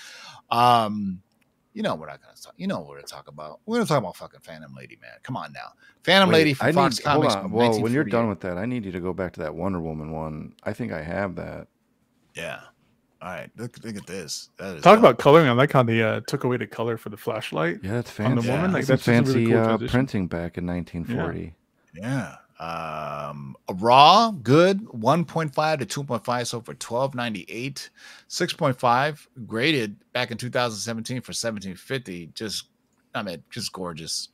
You know we're not gonna talk. You know what we're gonna talk about. We're gonna talk about fucking Phantom Lady, man. Come on now, Phantom Lady from Fox Comics. Hold on. Well, when you're done with that, I need you to go back to that Wonder Woman one. I think I have that. Yeah. All right, look at this. That is Talk about coloring. I like how they took away the color for the flashlight. Yeah, that's on fancy. the woman. Like That's that's just a fancy really cool transition. printing back in 1940. Yeah. A raw good 1.5 to 2.5 so for $12.98. 6.5 graded back in 2017 for $17.50. Just gorgeous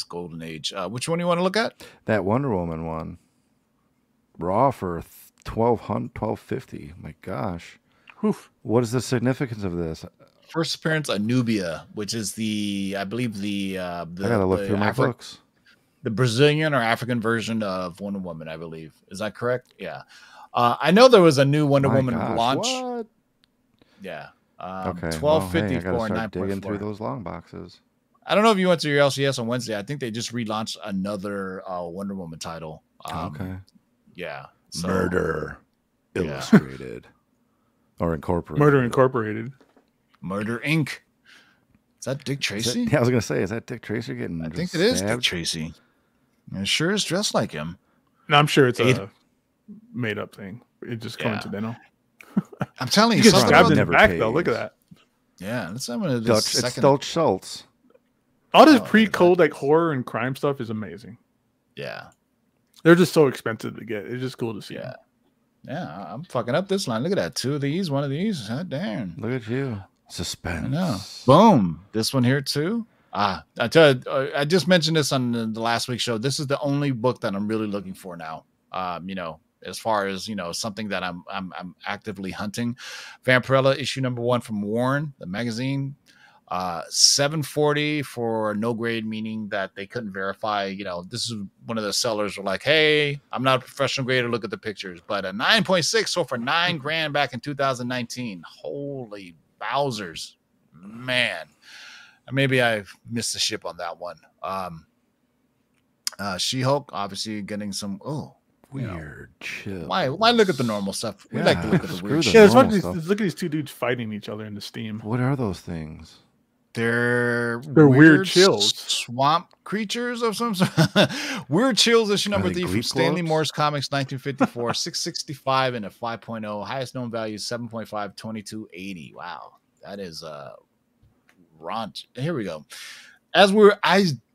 golden age. Which one do you want to look at? That Wonder Woman one, raw for $1,250. My gosh. Oof. What is the significance of this? First appearance Anubia, which is I believe the I gotta look through my books. The Brazilian or African version of Wonder Woman, I believe. Is that correct? Yeah. I know there was a new Wonder Woman launch. What? Yeah. Okay. $12.54 I gotta and start digging through 9.4. those long boxes. I don't know if you went to your LCS on Wednesday. I think they just relaunched another Wonder Woman title. Okay. Yeah. So, Murder Yeah. Illustrated or Incorporated. Murder Incorporated. Murder Inc. Is that Dick Tracy? Yeah, I was gonna say, is that Dick Tracy getting? I think it is Dick Tracy. It sure is dressed like him. No, I'm sure it's a made up thing. It's just coincidental. I'm telling you, You get something stabbed about in the never back pays. though. Look at that. Yeah, let's have a Dutch. It's Dutch Schultz. All this Oh, pre-code like horror and crime stuff is amazing. Yeah. They're just so expensive to get. It's just cool to see. Yeah. Yeah, I'm fucking up this line. Look at that. 2 of these, 1 of these. Hot damn. Look at you. Suspense. I know. Boom. This one here too. I tell you, I just mentioned this on the last week's show. This is the only book that I'm really looking for now. as far as something that I'm actively hunting. Vampirella issue number 1 from Warren, the magazine. $7.40 for no grade, meaning that they couldn't verify. This is one of the sellers were like, "Hey, I'm not a professional grader. Look at the pictures." But a 9.6 sold for $9,000 back in 2019. Holy Bowsers, man! Maybe I missed the ship on that one. She-Hulk, obviously getting some weird chill. Why look at the normal stuff? We like to look at the weird shit. Yeah, look at these two dudes fighting each other in the steam. What are those things? They're weird chills, swamp creatures of some sort. Weird chills issue number 3 from Stanley Morris Comics, 1954, 665 and a 5.0. Highest known value 7.5, 2280. Wow, that is raunch. Here we go.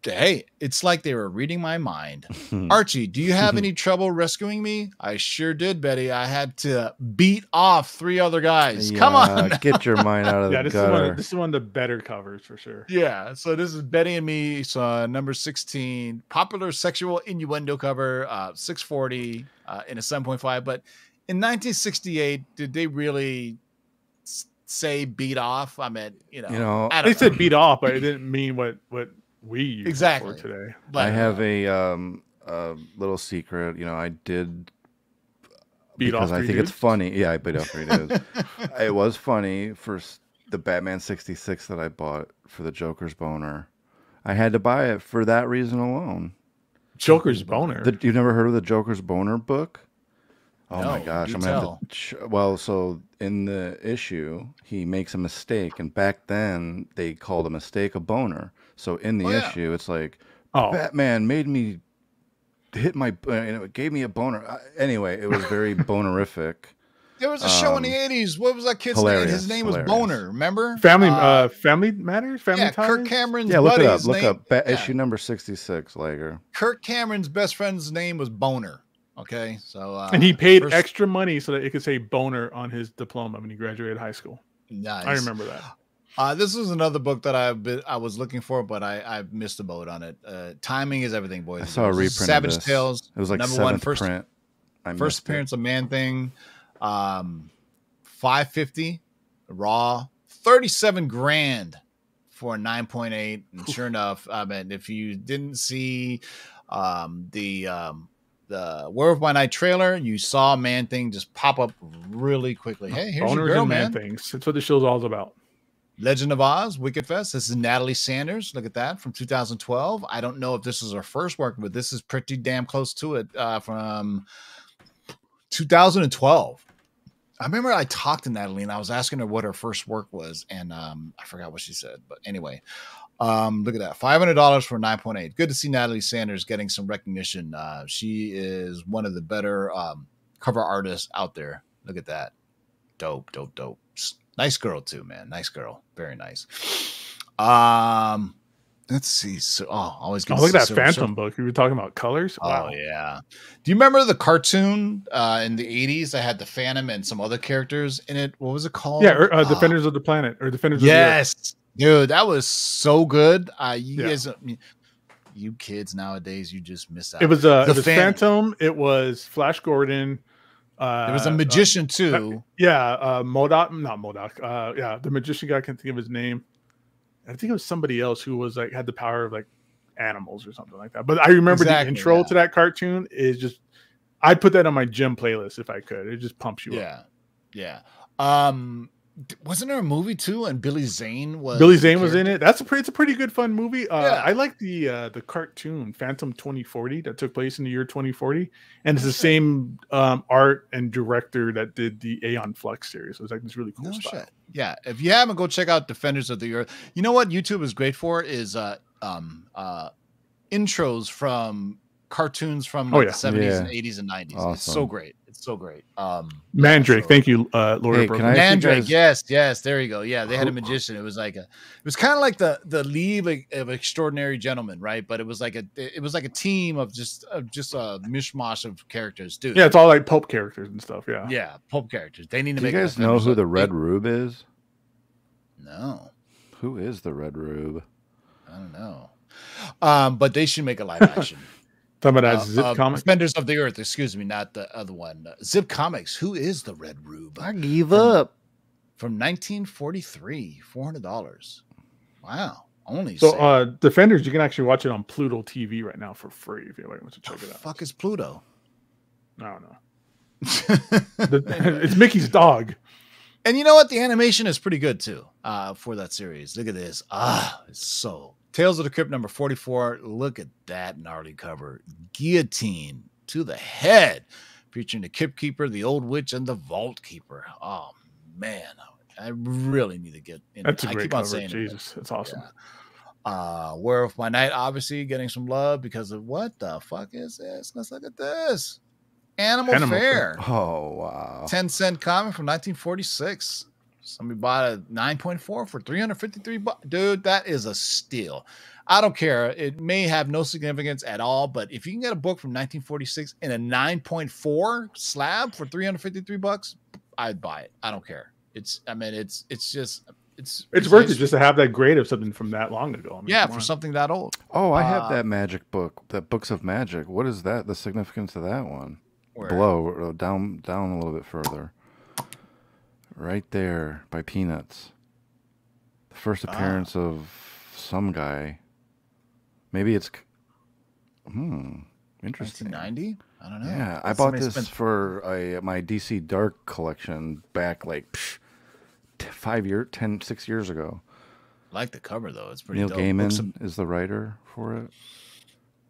Hey, it's like they were reading my mind. Archie, do you have any trouble rescuing me? I sure did, Betty. I had to beat off 3 other guys. Yeah, come on. Get your mind out of the gutter. This is one of the better covers for sure. Yeah, so this is Betty and Me, so number 16. Popular sexual innuendo cover, 640 in a 7.5. But in 1968, did they really say beat off? I mean, they said beat off, but it didn't mean what we use exactly for today. But I have a little secret. I did beat off. I think it's funny. Yeah, I beat off 3 dudes. It was funny for the Batman 66 that I bought for the Joker's boner. I had to buy it for that reason alone. Joker's boner. You've never heard of the Joker's boner book? Oh my gosh! I'm gonna have to. Well, so in the issue, he makes a mistake, and back then they called a mistake a boner. So in the issue, it's like Batman made me hit my, it gave me a boner. Anyway, it was very bonerific. There was a show in the 80s. What was that kid's name? His name was Boner. Remember? Family Matters. Family Ties? Kirk Cameron's look buddy. Look up. Issue number 66, Lager. Kirk Cameron's best friend's name was Boner. Okay, so and he paid extra money so that it could say Boner on his diploma when he graduated high school. Nice. I remember that. This is another book that I was looking for, but I missed the boat on it. Timing is everything, boys. I saw a reprint. Savage Tales. It was like number 1 print. First appearance of Man Thing. 550 raw. $37,000 for a 9.8. And sure enough, I mean, if you didn't see the Werewolf by Night trailer, you saw Man Thing just pop up really quickly. Hey, here's Boners your girl, and man. Things. That's what the show's all about. Legend of Oz, Wicked Fest. This is Natalie Sanders. Look at that, from 2012. I don't know if this is her first work, but this is pretty damn close to it, from 2012. I remember I talked to Natalie and I was asking her what her first work was, and I forgot what she said. But anyway, look at that, $500 for 9.8. Good to see Natalie Sanders getting some recognition. She is one of the better cover artists out there. Look at that, dope. Nice girl too, man. Nice girl, very nice. Let's see. So, always good. Look at that Phantom book. We were talking about colors. Wow. Oh yeah. Do you remember the cartoon in the 80s that had the Phantom and some other characters in it? What was it called? Yeah, Defenders of the Planet or Defenders of the Earth. Dude, that was so good. Guys, you kids nowadays, you just miss out. It was it was Phantom. It was Flash Gordon. There was a magician too. Not Modoc. The magician guy, I can't think of his name. I think it was somebody else who was like had the power of like animals or something like that. But I remember the intro to that cartoon is just, I'd put that on my gym playlist if I could. It just pumps you up. Yeah. Wasn't there a movie too? And Billy Zane was in it. It's a pretty good fun movie. I like the cartoon Phantom 2040 that took place in the year 2040, and it's the same art and director that did the Aeon Flux series. So it's like this really cool style. Shit. Yeah, if you haven't, go check out Defenders of the Earth. You know what YouTube is great for is intros from cartoons from the 70s and 80s and 90s. Awesome. It's so great. Mandrake, thank you, Laura. Mandrake, yes, there you go. Yeah, they had a magician. It was kind of like the League of Extraordinary Gentlemen, right? But it was like a team of just a mishmash of characters, dude. Yeah, it's all like pulp characters and stuff. Yeah, pulp characters. They need to make. You guys know who the Red Rube is? No. Who is the Red Rube? I don't know. But they should make a live action. Talking about that Zip comic? Defenders of the Earth, excuse me, not the other one. Zip Comics, Who is the Red Rube? I give up. From 1943, $400. Wow. Only so Defenders, you can actually watch it on Pluto TV right now for free if you like to check it out. Fuck is Pluto? I don't know. It's Mickey's dog. And you know what? The animation is pretty good too for that series. Look at this. It's so Tales of the Crypt number 44. Look at that gnarly cover. Guillotine to the head, featuring the Crypt Keeper, the Old Witch, and the Vault Keeper. Oh man, I really need to get in. That's a I great keep on cover. saying Jesus, that's awesome. Yeah. Werewolf by Night, obviously getting some love because of what the fuck is this? Let's look at this. Animal Fair. Oh, wow. 10-cent comic from 1946. Somebody bought a 9.4 for $353. Dude, that is a steal. I don't care. It may have no significance at all, but if you can get a book from 1946 in a 9.4 slab for $353, I'd buy it. I don't care. It's worth it just to have that grade of something from that long ago. I mean, yeah, for something that old. Oh, I have that magic book, that Books of Magic. What is that? The significance of that one? Where? Below, down a little bit further. Right there by Peanuts. The first appearance of some guy. Maybe it's interesting. 1990? I don't know. Yeah, I bought this for my DC Dark collection back like 6 years ago. I like the cover though. It's pretty Neil dope. Gaiman is the writer for it.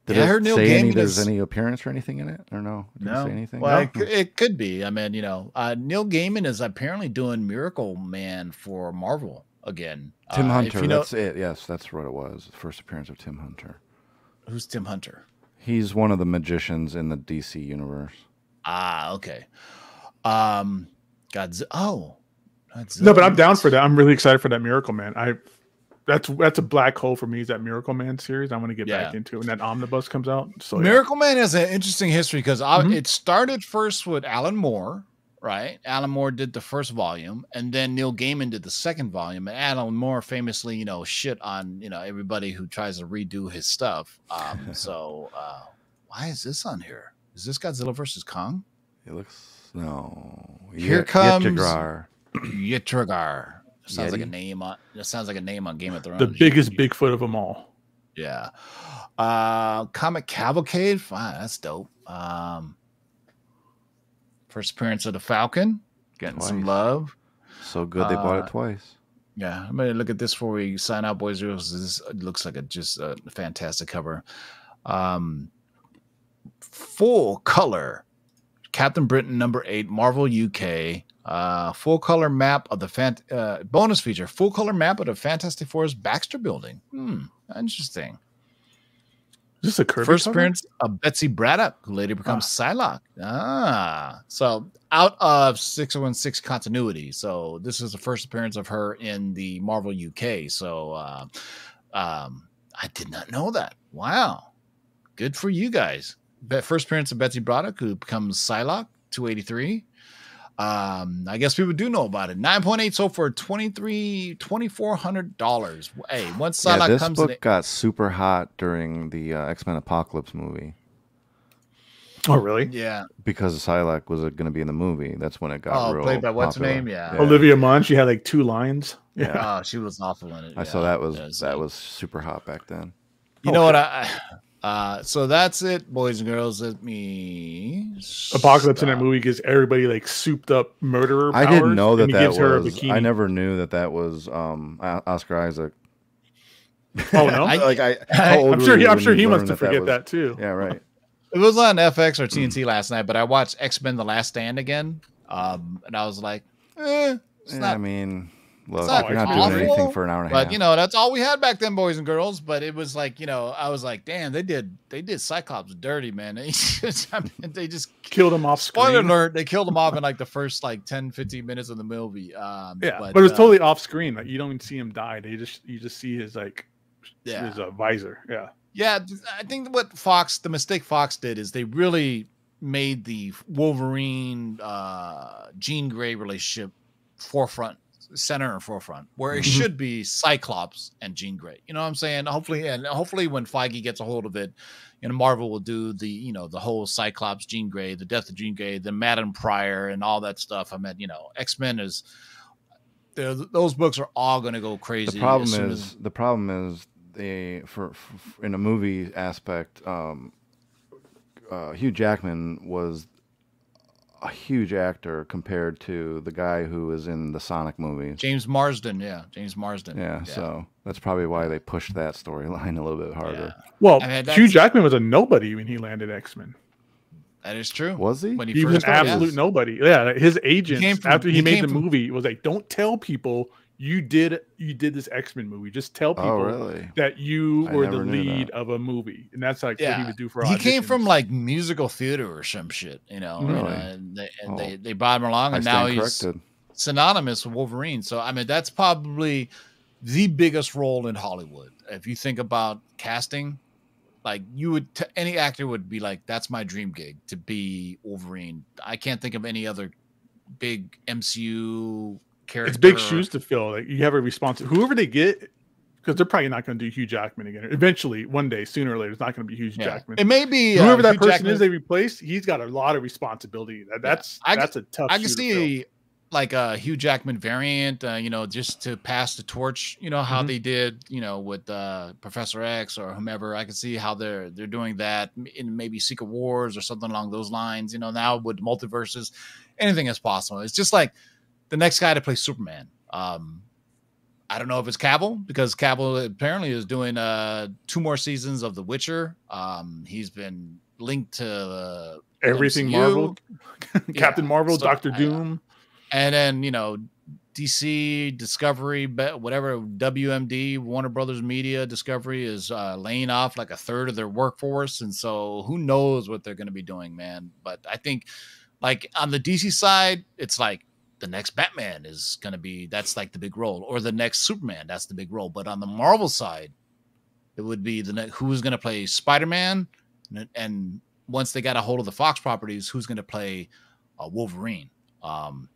Did I heard Neil Gaiman there's any appearance or anything in it, or no? Did no. Say anything? Well, No? it could be. I mean, Neil Gaiman is apparently doing Miracle Man for Marvel again. Tim Hunter. That's it. Yes, that's what it was. The first appearance of Tim Hunter. Who's Tim Hunter? He's one of the magicians in the DC universe. Okay. Godzilla. No, but I'm down for that. I'm really excited for that Miracle Man. That's a black hole for me. Is that Miracle Man series? I want to get back into when that omnibus comes out. So Miracle Man has an interesting history because it started first with Alan Moore, right? Alan Moore did the first volume, and then Neil Gaiman did the second volume. And Alan Moore famously, shit on everybody who tries to redo his stuff. So why is this on here? Is this Godzilla versus Kong? It looks Here comes Yitragar. Sounds like a name on. It sounds like a name on Game of Thrones. The biggest Bigfoot of them all. Yeah. Comic Cavalcade. Wow, that's dope. First appearance of the Falcon. Getting some love. So good they bought it twice. Yeah. I'm gonna look at this before we sign out, boys. This looks like just a fantastic cover. Full color. Captain Britain #8, Marvel UK. Full color map of the bonus feature. Full color map of the Fantastic Four's Baxter Building. Interesting. Is this a Kirby first cover? appearance of Betsy Braddock, who later becomes Psylocke. So out of 616 continuity. So this is the first appearance of her in the Marvel UK. So I did not know that. Wow, good for you guys. First appearance of Betsy Braddock, who becomes Psylocke, 283. I guess people do know about it. 9.8 sold for $2,400. Hey, once Psylocke comes in, this book got super hot during the X-Men Apocalypse movie. Oh, really? Yeah. Because Psylocke was going to be in the movie. That's when it got real played by what's her popular. name? Yeah. Olivia Munn. She had like 2 lines. Yeah. Oh, she was awful in it. I saw that was super hot back then. You know what? So that's it, boys and girls. Let me. Apocalypse in that movie gives everybody like souped up murderer powers. I didn't know that gives her a was. bikini. I never knew that was Oscar Isaac. Oh no! I'm sure he wants to forget that too. Yeah, right. It was on FX or TNT last night, but I watched X-Men: The Last Stand again, and I was like, it's not. I mean, look, not you're not awful, doing anything for an hour and a half. But that's all we had back then, boys and girls. But it was like, I was like, damn, they did Cyclops dirty, man. They just killed him off screen. Spoiler alert, they killed him off in like the first like 10-15 minutes of the movie. But it was totally off screen. Like you don't even see him die. You just see his his visor. Yeah. Yeah, I think the mistake Fox did is they really made the Wolverine Jean Grey relationship forefront center and forefront, where it should be Cyclops and Jean Grey. You know what I'm saying? Hopefully when Feige gets a hold of it, Marvel will do the whole Cyclops, Jean Grey, the death of Jean Grey, the Madame Pryor, and all that stuff. I mean, X-Men is those books are all going to go crazy. The problem is they for in a movie aspect, Hugh Jackman was a huge actor compared to the guy who was in the Sonic movies. James Marsden. Yeah, so that's probably why they pushed that storyline a little bit harder. Yeah. Well, Hugh Jackman was a nobody when he landed X-Men. That is true. Was he? When he was an absolute nobody. Yeah, his agent after he made the movie was like, "Don't tell people you did this X-Men movie. Just tell people that you were the lead of a movie." And that's like what he would do for auditions. He came from like musical theater or some shit, and they brought him along, and now he's synonymous with Wolverine. So I mean, that's probably the biggest role in Hollywood. If you think about casting, like any actor would be like, that's my dream gig, to be Wolverine. I can't think of any other big MCU character. It's big shoes to fill. Like, you have a responsibility. Whoever they get, because they're probably not going to do Hugh Jackman again. Eventually, one day, sooner or later, it's not going to be Hugh Jackman. It may be whoever that person is they replace. He's got a lot of responsibility. That's a tough. I can see like a Hugh Jackman variant, just to pass the torch. How they did, with Professor X or whomever. I can see how they're doing that in maybe Secret Wars or something along those lines. Now with multiverses, anything is possible. It's just like the next guy to play Superman. I don't know if it's Cavill, because Cavill apparently is doing 2 more seasons of The Witcher. He's been linked to everything MCU. Marvel, Captain Marvel, Doctor Doom. And then, DC, Discovery, whatever, WMD, Warner Brothers Media, Discovery is laying off like a third of their workforce. And so who knows what they're going to be doing, man. But I think like on the DC side, it's like the next Batman is going to be, that's like the big role, or the next Superman. That's the big role. But on the Marvel side, it would be who's going to play Spider-Man. And once they got a hold of the Fox properties, who's going to play Wolverine.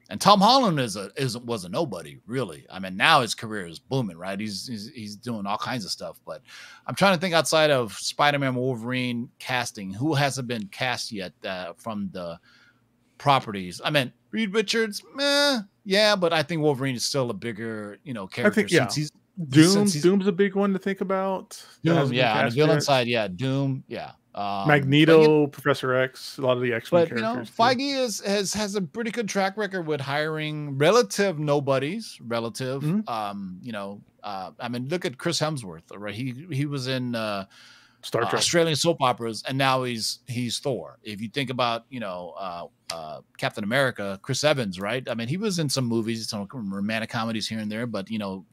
And Tom Holland was a nobody, really. I mean, now his career is booming, right? He's doing all kinds of stuff. But I'm trying to think outside of Spider-Man, Wolverine casting, who hasn't been cast yet from the properties. I mean, Reed Richards, yeah, but I think Wolverine is still a bigger, character. I think, Doom's a big one to think about. Doom, yeah, on the villain side, yeah, Doom, yeah. Magneto, Professor X, a lot of the X-Men characters. Feige has a pretty good track record with hiring relative nobodies. I mean, look at Chris Hemsworth, right? He was in Star Trek, Australian soap operas, and now he's Thor. If you think about Captain America, Chris Evans, right? I mean, he was in some movies, some romantic comedies here and there, but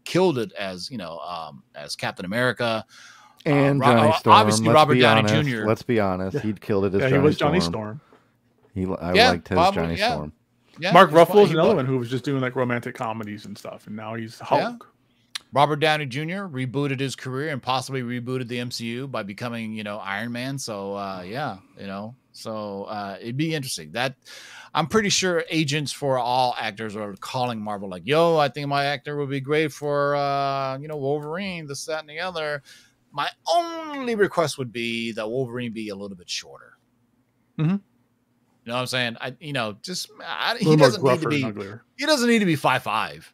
killed it as Captain America. And Johnny Storm. Obviously, Robert Downey Jr. Let's be honest. He'd killed it as Johnny Storm. He was Johnny Storm. I liked his Johnny Storm. Yeah, Mark Ruffalo's another one who was just doing like romantic comedies and stuff, and now he's Hulk. Yeah. Robert Downey Jr. rebooted his career and possibly rebooted the MCU by becoming, Iron Man. So, it'd be interesting. That I'm pretty sure agents for all actors are calling Marvel like, yo, I think my actor would be great for, Wolverine, this, that, and the other. My only request would be that Wolverine be a little bit shorter. Mm-hmm. You know what I'm saying? He doesn't need to be 5'5",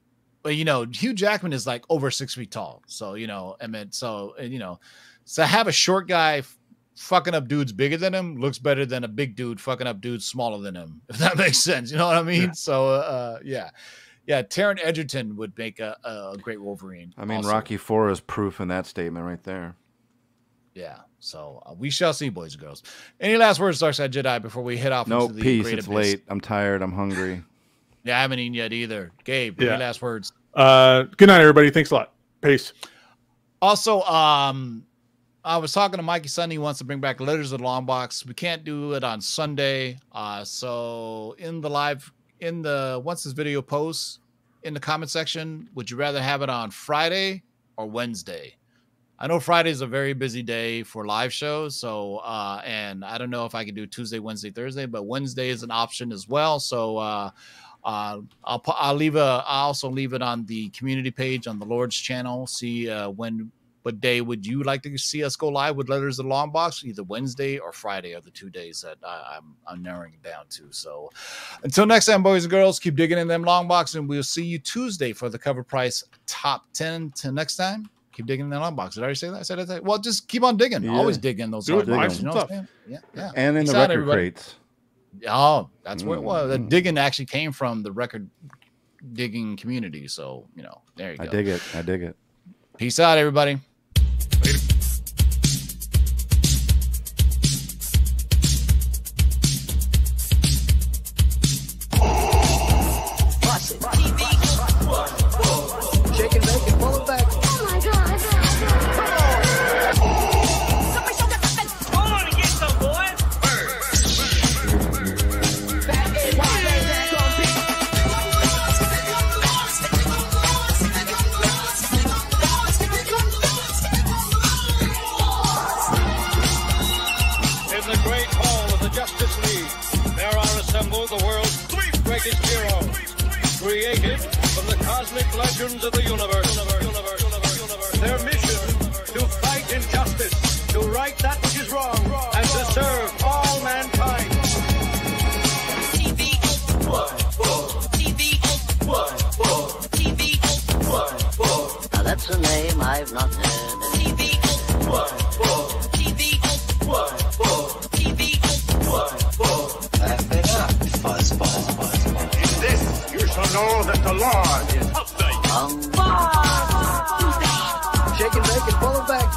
but Hugh Jackman is like over 6 feet tall. So so have a short guy fucking up dudes bigger than him looks better than a big dude fucking up dudes smaller than him. If that makes sense, you know what I mean? Yeah. So yeah, Taron Egerton would make a great Wolverine. I mean, also. Rocky IV is proof in that statement right there. Yeah, so we shall see, boys and girls. Any last words, Darkside Jedi, before we head off? No, peace. It's late. I'm tired. I'm hungry. Yeah, I haven't eaten yet either. Gabe, any last words? Good night, everybody. Thanks a lot. Peace. Also, I was talking to Mikey Sunday. He wants to bring back Letters of the Long Box. We can't do it on Sunday. So once this video posts in the comment section, would you rather have it on Friday or Wednesday? I know Friday is a very busy day for live shows. So, and I don't know if I can do Tuesday, Wednesday, Thursday, but Wednesday is an option as well. So, I'll also leave it on the community page on the Lord's channel. See what day would you like to see us go live with Letters of the Long Box? Either Wednesday or Friday are the 2 days that I'm narrowing it down to. So until next time, boys and girls, keep digging in them long boxes, and we'll see you Tuesday for the Cover Price Top 10. Till next time, keep digging in the long box. Did I already say that? I said that. Well, just keep on digging. Yeah. Always dig in those hard boxes. You know what I'm saying? Yeah. And in Peace the out, record everybody. crates. Oh, that's where it was. The digging actually came from the record digging community. So, there you go. I dig it. Peace out, everybody. Shake and bake and pull it back. Oh my God. Hold on and get some, boy. In the great hall of the Justice League, there are assembled the world's 3 greatest heroes, created from the cosmic legends of the universe. Their mission, to fight injustice, to right that which is wrong, and to serve all mankind. Now that's a name I've not heard. In this, you shall know that the Lord is Shake and bake and pull it back.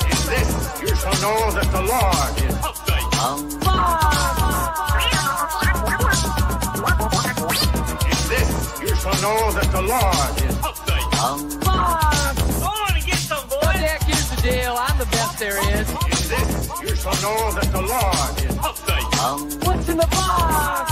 In this, you shall know that the Lord is In this, you shall know that the Lord is Hold on and get some, boy. Jack, here's the deal. I'm the best there is. In this, you shall know that the Lord is What's in the box?